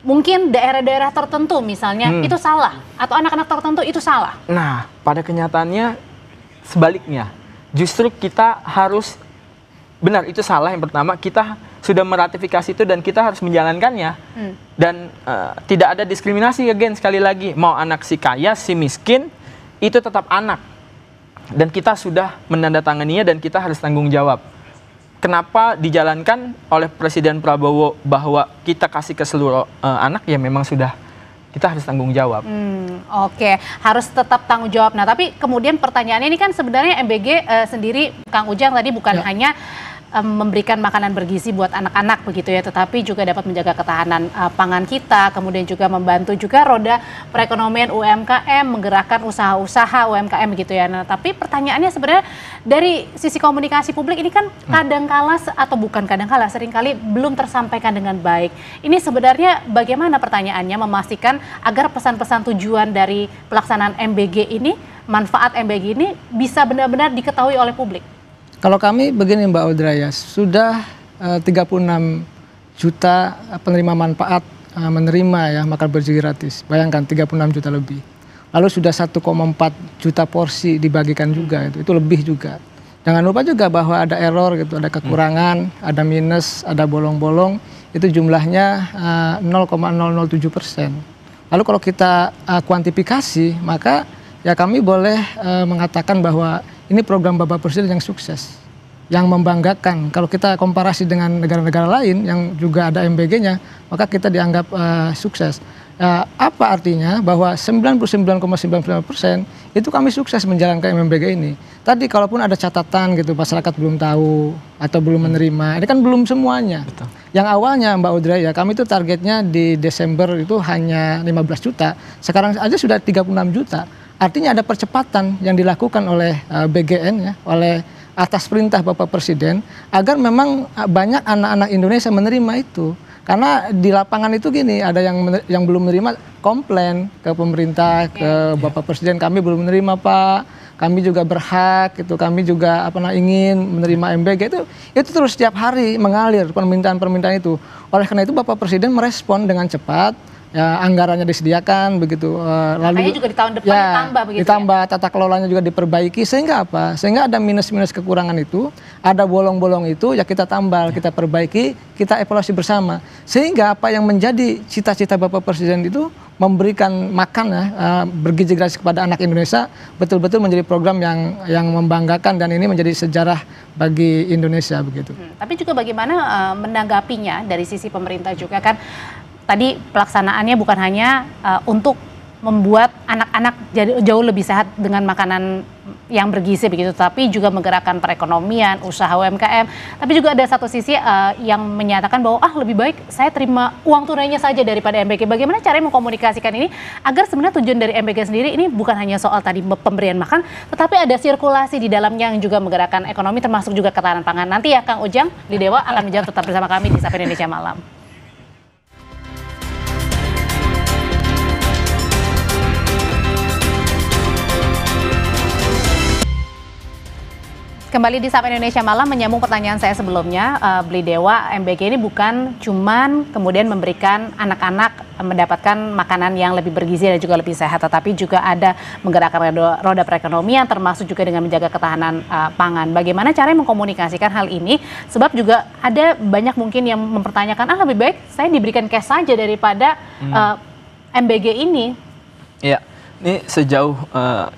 mungkin daerah-daerah tertentu misalnya, itu salah, atau anak-anak tertentu itu salah. Nah, pada kenyataannya sebaliknya. Justru kita harus, benar itu salah yang pertama, kita sudah meratifikasi itu dan kita harus menjalankannya. Dan tidak ada diskriminasi, again, sekali lagi. Mau anak si kaya, si miskin, itu tetap anak. Dan kita sudah menandatanganinya dan kita harus tanggung jawab. Kenapa dijalankan oleh Presiden Prabowo bahwa kita kasih ke seluruh anak, ya memang sudah kita harus tanggung jawab. Oke, harus tetap tanggung jawab. Nah, tapi kemudian pertanyaannya ini kan sebenarnya MBG sendiri, Kang Ujang tadi bukan hanya memberikan makanan bergizi buat anak-anak begitu ya, tetapi juga dapat menjaga ketahanan pangan kita, kemudian juga membantu juga roda perekonomian UMKM, menggerakkan usaha-usaha UMKM gitu ya. Nah, tapi pertanyaannya sebenarnya dari sisi komunikasi publik ini kan kadangkala atau bukan kadangkala, seringkali belum tersampaikan dengan baik. Ini sebenarnya bagaimana pertanyaannya memastikan agar pesan-pesan tujuan dari pelaksanaan MBG ini, manfaat MBG ini bisa benar-benar diketahui oleh publik? Kalau kami begini Mbak Audra ya, sudah 36 juta penerima manfaat menerima ya makan bergizi gratis. Bayangkan 36 juta lebih. Lalu sudah 1,4 juta porsi dibagikan juga, itu lebih juga. Jangan lupa juga bahwa ada error gitu, ada kekurangan, ada minus, ada bolong-bolong, itu jumlahnya 0,007%. Lalu kalau kita kuantifikasi, maka ya kami boleh mengatakan bahwa ini program Bapak Presiden yang sukses, yang membanggakan. Kalau kita komparasi dengan negara-negara lain yang juga ada MBG-nya, maka kita dianggap sukses. Apa artinya? Bahwa 99,99% itu kami sukses menjalankan MBG ini. Tadi kalaupun ada catatan gitu, masyarakat belum tahu atau belum menerima, ini kan belum semuanya. Betul. Yang awalnya Mbak Audrey ya, kami itu targetnya di Desember itu hanya 15 juta, sekarang aja sudah 36 juta. Artinya ada percepatan yang dilakukan oleh BGN ya, oleh atas perintah Bapak Presiden, agar memang banyak anak-anak Indonesia menerima itu. Karena di lapangan itu gini, ada yang belum menerima komplain ke pemerintah, ke Bapak Presiden, kami belum menerima Pak, kami juga berhak, itu kami juga ingin menerima MBG, itu terus setiap hari mengalir permintaan-permintaan itu. Oleh karena itu Bapak Presiden merespon dengan cepat. Ya, anggarannya disediakan begitu, lalu juga di tahun depan ditambah begitu, ditambah ya? Tata kelolanya juga diperbaiki, sehingga apa? Sehingga ada minus-minus kekurangan itu, ada bolong-bolong itu, ya kita tambal, kita perbaiki, kita evaluasi bersama, sehingga apa yang menjadi cita-cita Bapak Presiden itu memberikan makan bergizi gratis kepada anak Indonesia betul-betul menjadi program yang membanggakan, dan ini menjadi sejarah bagi Indonesia begitu. Tapi juga bagaimana menanggapinya dari sisi pemerintah juga kan? Tadi pelaksanaannya bukan hanya untuk membuat anak-anak jadi jauh lebih sehat dengan makanan yang bergizi begitu, tapi juga menggerakkan perekonomian, usaha UMKM. Tapi juga ada satu sisi yang menyatakan bahwa lebih baik saya terima uang tunainya saja daripada MBG. Bagaimana caranya mengkomunikasikan ini agar sebenarnya tujuan dari MBG sendiri ini bukan hanya soal tadi pemberian makan, tetapi ada sirkulasi di dalamnya yang juga menggerakkan ekonomi, termasuk juga ketahanan pangan. Nanti ya Kang Ujang di Dewa akan menjawab, tetap bersama kami di Sapa Indonesia Malam. Kembali di Sapa Indonesia Malam, menyambung pertanyaan saya sebelumnya, Beli Dewa, MBG ini bukan cuman kemudian memberikan anak-anak mendapatkan makanan yang lebih bergizi dan juga lebih sehat, tetapi juga ada menggerakkan roda perekonomian, termasuk juga dengan menjaga ketahanan pangan. Bagaimana caranya mengkomunikasikan hal ini? Sebab juga ada banyak mungkin yang mempertanyakan, lebih baik saya diberikan cash saja daripada MBG ini. Ya, ini sejauh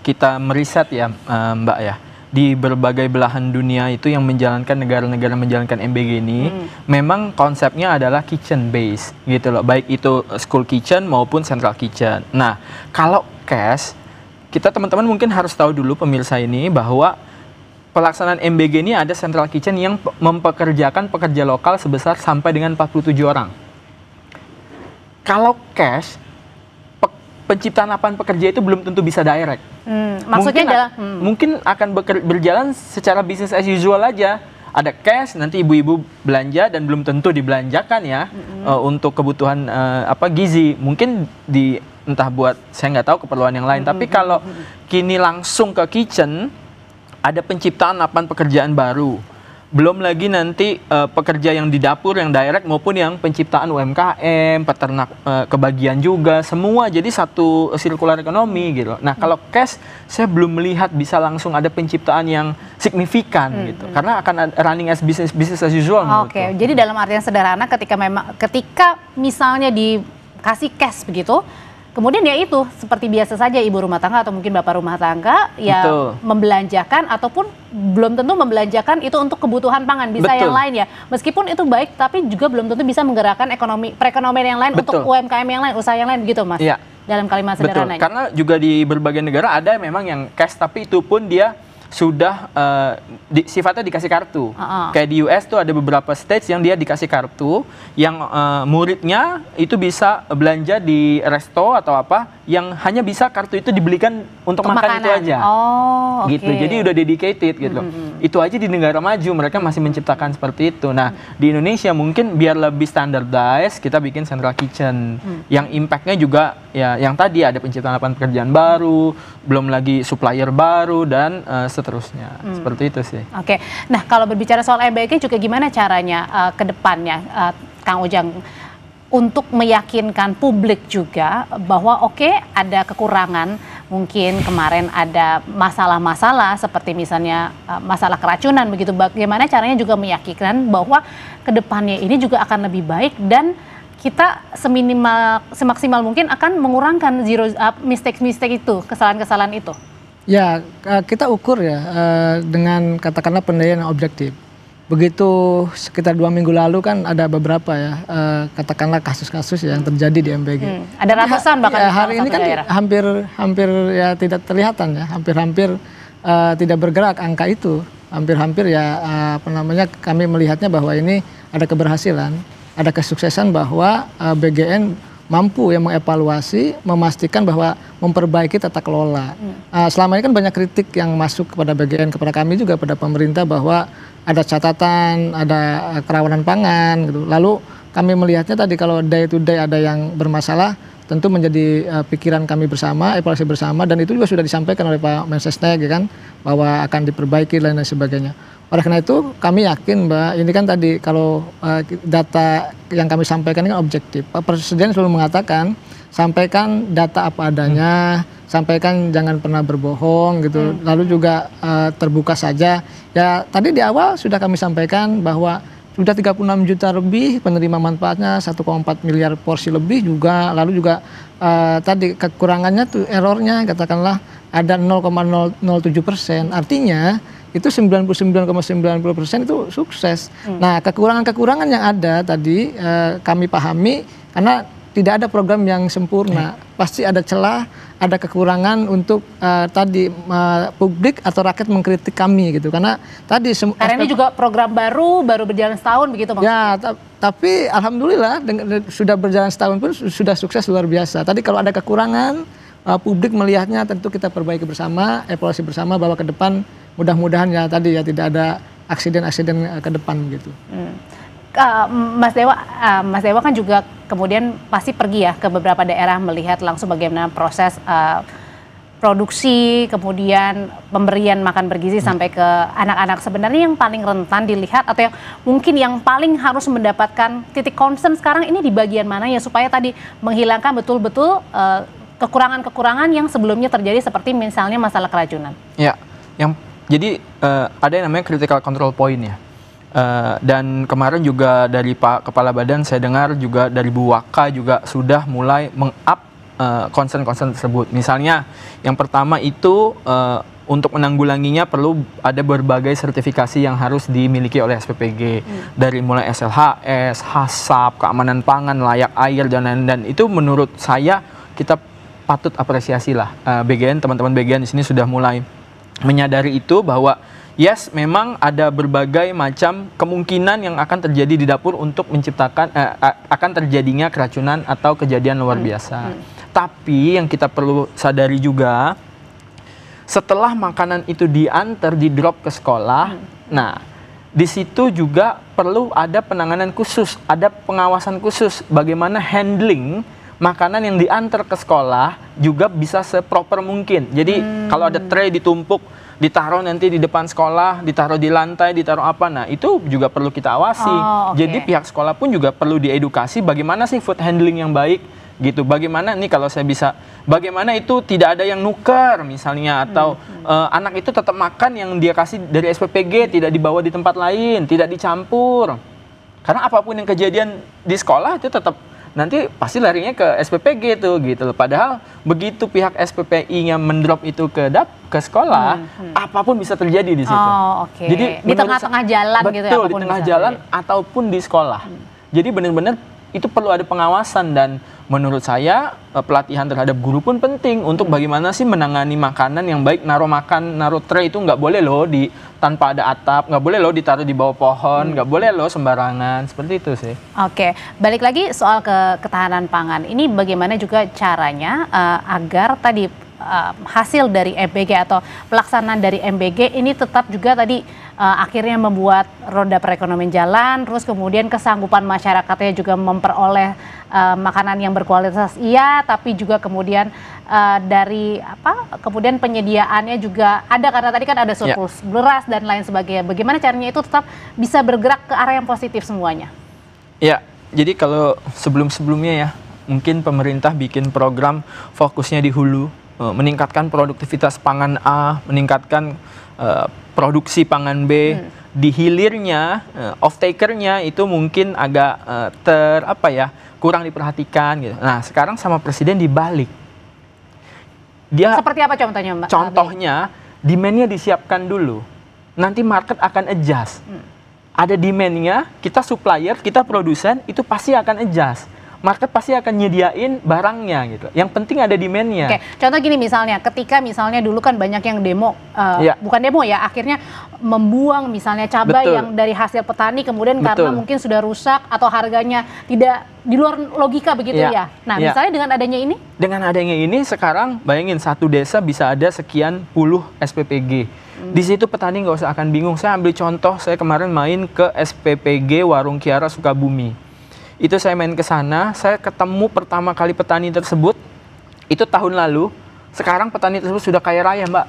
kita meriset ya Mbak ya, di berbagai belahan dunia itu yang menjalankan negara-negara menjalankan MBG ini memang konsepnya adalah kitchen base gitu loh, baik itu school kitchen maupun central kitchen. Nah, kalau cash, kita teman-teman mungkin harus tahu dulu pemirsa ini bahwa pelaksanaan MBG ini ada central kitchen yang mempekerjakan pekerja lokal sebesar sampai dengan 47 orang. Kalau cash, penciptaan lapangan pekerja itu belum tentu bisa direct. Maksudnya mungkin akan berjalan secara bisnis as usual aja. Ada cash, nanti ibu-ibu belanja dan belum tentu dibelanjakan ya untuk kebutuhan gizi. Mungkin entah buat saya nggak tahu keperluan yang lain. Tapi kalau kini langsung ke kitchen, ada penciptaan lapangan pekerjaan baru. Belum lagi nanti pekerja yang di dapur, yang direct maupun yang penciptaan UMKM, peternak kebagian juga, semua jadi satu sirkular ekonomi gitu. Nah, kalau cash saya belum melihat bisa langsung ada penciptaan yang signifikan gitu. Karena akan running as business as usual. Oke, jadi dalam artian sederhana ketika misalnya dikasih cash begitu, kemudian ya itu seperti biasa saja ibu rumah tangga atau mungkin bapak rumah tangga ya membelanjakan ataupun belum tentu membelanjakan itu untuk kebutuhan pangan, bisa yang lain ya. Meskipun itu baik tapi juga belum tentu bisa menggerakkan perekonomian yang lain untuk UMKM yang lain, usaha yang lain begitu Mas. Iya. Dalam kalimat sederhananya. Karena juga di berbagai negara ada memang yang cash tapi itu pun dia sudah sifatnya dikasih kartu. Kayak di US tuh ada beberapa states yang dia dikasih kartu yang muridnya itu bisa belanja di resto atau apa yang hanya bisa kartu itu dibelikan untuk makan itu aja. Gitu. Jadi udah dedicated gitu. Itu aja di negara maju mereka masih menciptakan seperti itu. Nah, di Indonesia mungkin biar lebih standardized kita bikin central kitchen yang impactnya juga ya yang tadi ada penciptaan lapangan pekerjaan baru, belum lagi supplier baru dan seterusnya. Seperti itu sih. Oke. Nah, kalau berbicara soal MBG juga gimana caranya ke depannya? Kang Ujang, untuk meyakinkan publik juga bahwa oke, ada kekurangan, mungkin kemarin ada masalah-masalah seperti misalnya masalah keracunan begitu, bagaimana caranya juga meyakinkan bahwa kedepannya ini juga akan lebih baik dan kita semaksimal mungkin akan mengurangkan mistake itu, kesalahan-kesalahan itu. Ya, kita ukur ya dengan katakanlah penilaian yang objektif. Begitu sekitar 2 minggu lalu kan ada beberapa ya katakanlah kasus-kasus yang terjadi di MBG. Ada ratusan bahkan ya, hari ini kan hampir ya tidak terlihatan ya, hampir tidak bergerak angka itu. Hampir ya kami melihatnya bahwa ini ada keberhasilan, ada kesuksesan bahwa BGN mampu yang mengevaluasi, memastikan bahwa memperbaiki tata kelola. Selama ini kan banyak kritik yang masuk kepada BGN, kepada kami juga, pada pemerintah bahwa ada catatan, ada kerawanan pangan gitu. Lalu kami melihatnya tadi kalau day to day ada yang bermasalah, tentu menjadi pikiran kami bersama, evaluasi bersama, dan itu juga sudah disampaikan oleh Pak Mensesnek ya kan, bahwa akan diperbaiki dan lain sebagainya. Oleh karena itu kami yakin Mbak, ini kan tadi kalau data yang kami sampaikan ini kan objektif. Pak Presiden selalu mengatakan, sampaikan data apa adanya, sampaikan jangan pernah berbohong gitu. Lalu juga terbuka saja. Ya tadi di awal sudah kami sampaikan bahwa sudah 36 juta lebih penerima manfaatnya, 1,4 miliar porsi lebih juga. Lalu juga tadi kekurangannya tuh errornya katakanlah ada 0,007%. Artinya itu 99,90% itu sukses. Nah, kekurangan-kekurangan yang ada tadi kami pahami karena tidak ada program yang sempurna. Pasti ada celah, ada kekurangan untuk tadi publik atau rakyat mengkritik kami gitu. Karena tadi karena ini juga program baru berjalan setahun begitu maksudnya. Ya, tapi alhamdulillah sudah berjalan setahun pun sudah sukses luar biasa. Tadi kalau ada kekurangan, publik melihatnya tentu kita perbaiki bersama, evaluasi bersama bahwa ke depan mudah-mudahan ya tadi ya tidak ada aksiden-aksiden ke depan gitu. Mas Dewa kan juga kemudian pasti pergi ya ke beberapa daerah melihat langsung bagaimana proses produksi, kemudian pemberian makan bergizi sampai ke anak-anak. Sebenarnya yang paling rentan dilihat atau yang mungkin yang paling harus mendapatkan titik concern sekarang ini di bagian mana ya supaya tadi menghilangkan betul-betul kekurangan-kekurangan yang sebelumnya terjadi seperti misalnya masalah keracunan. Ya, jadi ada yang namanya critical control point ya. Dan kemarin juga dari Pak Kepala Badan saya dengar juga dari Bu Waka juga sudah mulai meng-up concern-concern tersebut. Misalnya yang pertama itu untuk menanggulanginya perlu ada berbagai sertifikasi yang harus dimiliki oleh SPPG. Dari mulai SLHS, HACCP, keamanan pangan, layak air, dan itu menurut saya kita patut apresiasi lah. BGN, teman-teman BGN di sini sudah mulai menyadari itu bahwa yes, memang ada berbagai macam kemungkinan yang akan terjadi di dapur untuk menciptakan akan terjadinya keracunan atau kejadian luar biasa. Tapi yang kita perlu sadari juga, setelah makanan itu diantar, di drop ke sekolah, nah di situ juga perlu ada penanganan khusus, ada pengawasan khusus bagaimana handling makanan yang diantar ke sekolah juga bisa seproper mungkin. Jadi kalau ada tray ditumpuk, ditaruh nanti di depan sekolah, ditaruh di lantai, ditaruh apa, nah itu juga perlu kita awasi. Jadi pihak sekolah pun juga perlu diedukasi bagaimana sih food handling yang baik gitu. Bagaimana nih kalau saya bisa, bagaimana itu tidak ada yang nuker misalnya, atau anak itu tetap makan yang dia kasih dari SPPG, tidak dibawa di tempat lain, tidak dicampur. Karena apapun yang kejadian di sekolah itu tetap nanti pasti larinya ke SPPG tuh gitu loh. Padahal begitu pihak SPPI-nya mendrop itu ke sekolah, apapun bisa terjadi di situ. Jadi di tengah-tengah jalan betul, gitu ya. Betul, di tengah jalan ataupun di sekolah. Jadi benar-benar itu perlu ada pengawasan, dan menurut saya pelatihan terhadap guru pun penting untuk bagaimana sih menangani makanan yang baik. Naruh tray itu nggak boleh loh tanpa ada atap, nggak boleh loh ditaruh di bawah pohon, nggak boleh loh sembarangan, seperti itu sih. Oke, balik lagi soal ketahanan pangan. Ini bagaimana juga caranya agar tadi hasil dari MBG atau pelaksanaan dari MBG ini tetap juga tadi akhirnya membuat roda perekonomian jalan, terus kemudian kesanggupan masyarakatnya juga memperoleh makanan yang berkualitas iya, tapi juga kemudian dari kemudian penyediaannya juga ada, karena tadi kan ada surplus beras dan lain sebagainya. Bagaimana caranya itu tetap bisa bergerak ke arah yang positif semuanya? Ya, Jadi kalau sebelum-sebelumnya ya, mungkin pemerintah bikin program fokusnya di hulu, meningkatkan produktivitas pangan A, meningkatkan produksi pangan B. Di hilirnya, off-takernya itu mungkin agak kurang diperhatikan gitu. Nah, sekarang sama presiden dibalik. Dia seperti apa contohnya, Mbak? Contohnya, demand-nya disiapkan dulu. Nanti market akan adjust. Ada demand-nya, kita supplier, kita produsen, itu pasti akan adjust. Market pasti akan nyediain barangnya gitu. Yang penting ada demand-nya. Oke, contoh gini misalnya, ketika misalnya dulu kan banyak yang demo, bukan demo ya, akhirnya membuang misalnya cabai yang dari hasil petani, kemudian karena mungkin sudah rusak atau harganya tidak di luar logika begitu ya. Nah, misalnya dengan adanya ini? Dengan adanya ini sekarang bayangin satu desa bisa ada sekian puluh SPPG. Di situ petani nggak usah akan bingung. Saya ambil contoh, saya kemarin main ke SPPG Warung Kiara Sukabumi. Itu saya main ke sana, saya ketemu pertama kali petani tersebut, itu tahun lalu. Sekarang petani tersebut sudah kaya raya, Mbak.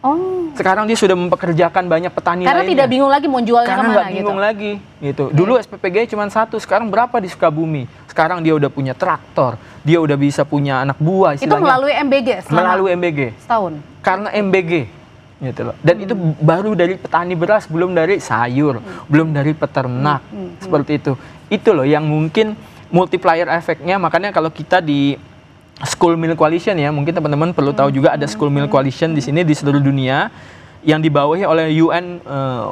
Oh. Sekarang dia sudah mempekerjakan banyak petani karena lainnya. Tidak bingung lagi mau jualnya karena kemana nggak bingung lagi gitu. Dulu SPPG cuma satu, sekarang berapa di Sukabumi? Sekarang dia udah punya traktor, dia udah bisa punya anak buah istilahnya. Itu melalui MBG? Melalui MBG. Setahun? Karena MBG. Gitu loh. Dan itu baru dari petani beras, belum dari sayur, belum dari peternak, seperti itu. Itu loh yang mungkin multiplier efeknya. Makanya kalau kita di School Meal Coalition ya, mungkin teman-teman perlu tahu juga ada School Meal Coalition di sini di seluruh dunia yang dibawahi oleh UN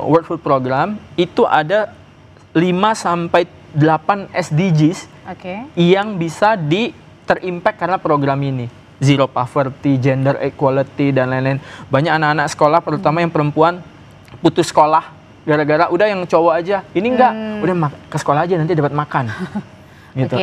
World Food Program. Itu ada 5-8 SDGs yang bisa terimpact karena program ini. Zero poverty, gender equality, dan lain-lain. Banyak anak-anak sekolah, terutama yang perempuan, putus sekolah gara-gara udah yang cowok aja. Ini enggak, udah ke sekolah aja nanti dapat makan. Gitu.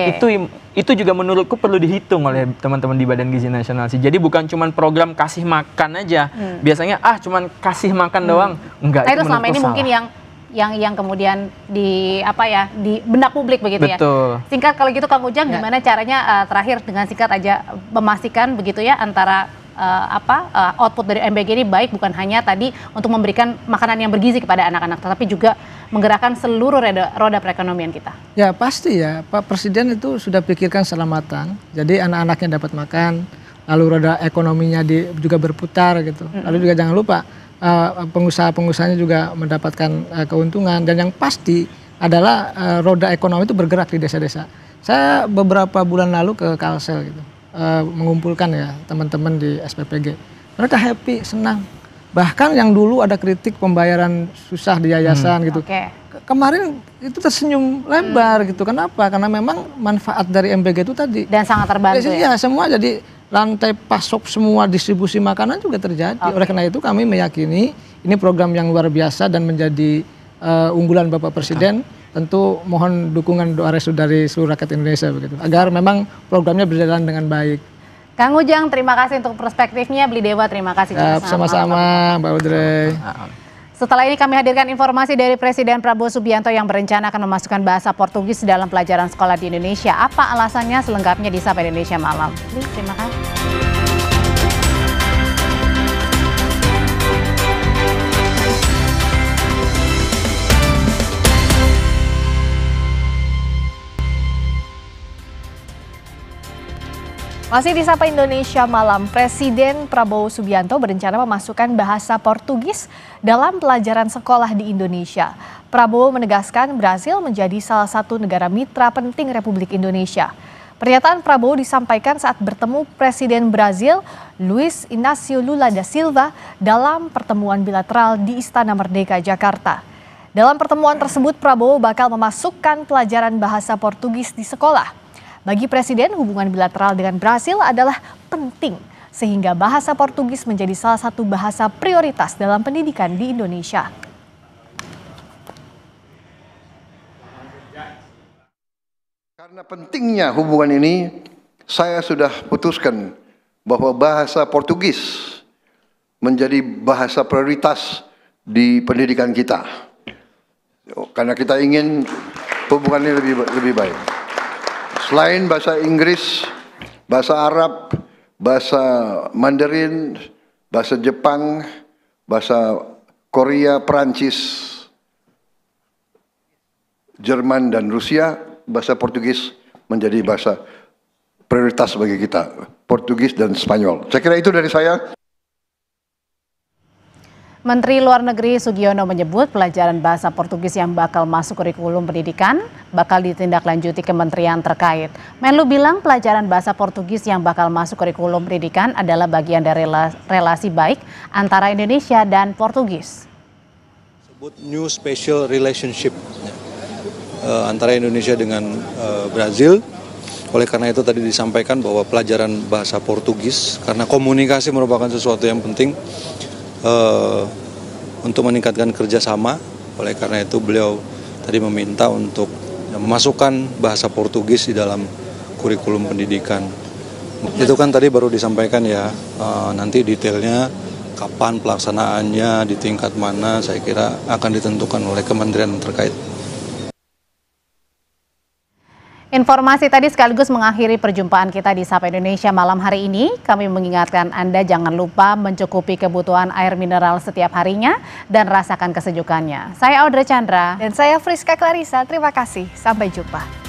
Itu juga menurutku perlu dihitung oleh teman-teman di Badan Gizi Nasional sih. Jadi bukan cuma program kasih makan aja. Biasanya cuma kasih makan doang. Enggak, itu menurutku selama ini salah. mungkin yang kemudian di benak publik begitu ya. Singkat kalau gitu Kang Ujang, gimana caranya terakhir dengan singkat aja memastikan begitu ya antara output dari MBG ini baik bukan hanya tadi untuk memberikan makanan yang bergizi kepada anak-anak, tetapi juga menggerakkan seluruh roda perekonomian kita. Ya pasti ya, Pak Presiden itu sudah pikirkan secara matang. Jadi anak-anaknya dapat makan, lalu roda ekonominya juga berputar gitu. Lalu juga jangan lupa pengusaha-pengusahanya juga mendapatkan keuntungan, dan yang pasti adalah roda ekonomi itu bergerak di desa-desa. Saya beberapa bulan lalu ke Kalsel gitu, mengumpulkan ya teman-teman di SPPG. Mereka happy, senang. Bahkan yang dulu ada kritik pembayaran susah di yayasan gitu. Kemarin itu tersenyum lebar gitu. Kenapa? Karena memang manfaat dari MBG itu tadi. Dan sangat terbantu ya. Semua jadi rantai pasok semua distribusi makanan juga terjadi. Oleh karena itu kami meyakini ini program yang luar biasa dan menjadi unggulan Bapak Presiden. Tentu mohon dukungan doa restu dari seluruh rakyat Indonesia begitu, agar memang programnya berjalan dengan baik. Kang Ujang, terima kasih untuk perspektifnya. Beli Dewa, terima kasih. Sama-sama Mbak Audrey. Setelah ini kami hadirkan informasi dari Presiden Prabowo Subianto yang berencana akan memasukkan bahasa Portugis dalam pelajaran sekolah di Indonesia. Apa alasannya? Selengkapnya di Sapa Indonesia Malam. Terima kasih. Masih di Sapa Indonesia Malam, Presiden Prabowo Subianto berencana memasukkan bahasa Portugis dalam pelajaran sekolah di Indonesia. Prabowo menegaskan Brasil menjadi salah satu negara mitra penting Republik Indonesia. Pernyataan Prabowo disampaikan saat bertemu Presiden Brasil, Luiz Inácio Lula da Silva, dalam pertemuan bilateral di Istana Merdeka, Jakarta. Dalam pertemuan tersebut, Prabowo bakal memasukkan pelajaran bahasa Portugis di sekolah. Bagi Presiden, hubungan bilateral dengan Brasil adalah penting, sehingga bahasa Portugis menjadi salah satu bahasa prioritas dalam pendidikan di Indonesia. Karena pentingnya hubungan ini, saya sudah putuskan bahwa bahasa Portugis menjadi bahasa prioritas di pendidikan kita. Karena kita ingin hubungannya lebih baik. Selain bahasa Inggris, bahasa Arab, bahasa Mandarin, bahasa Jepang, bahasa Korea, Perancis, Jerman, dan Rusia, bahasa Portugis menjadi bahasa prioritas bagi kita, Portugis dan Spanyol. Saya kira itu dari saya. Menteri Luar Negeri Sugiono menyebut pelajaran bahasa Portugis yang bakal masuk kurikulum pendidikan bakal ditindaklanjuti kementerian terkait. Menlu bilang pelajaran bahasa Portugis yang bakal masuk kurikulum pendidikan adalah bagian dari relasi baik antara Indonesia dan Portugis. Sebut new special relationship antara Indonesia dengan Brazil. Oleh karena itu tadi disampaikan bahwa pelajaran bahasa Portugis, karena komunikasi merupakan sesuatu yang penting untuk meningkatkan kerjasama. Oleh karena itu beliau tadi meminta untuk memasukkan bahasa Portugis di dalam kurikulum pendidikan. Itu kan tadi baru disampaikan ya, nanti detailnya kapan pelaksanaannya, di tingkat mana, saya kira akan ditentukan oleh kementerian terkait. Informasi tadi sekaligus mengakhiri perjumpaan kita di Sapa Indonesia malam hari ini. Kami mengingatkan Anda jangan lupa mencukupi kebutuhan air mineral setiap harinya dan rasakan kesejukannya. Saya Audrey Chandra. Dan saya Friska Clarissa. Terima kasih. Sampai jumpa.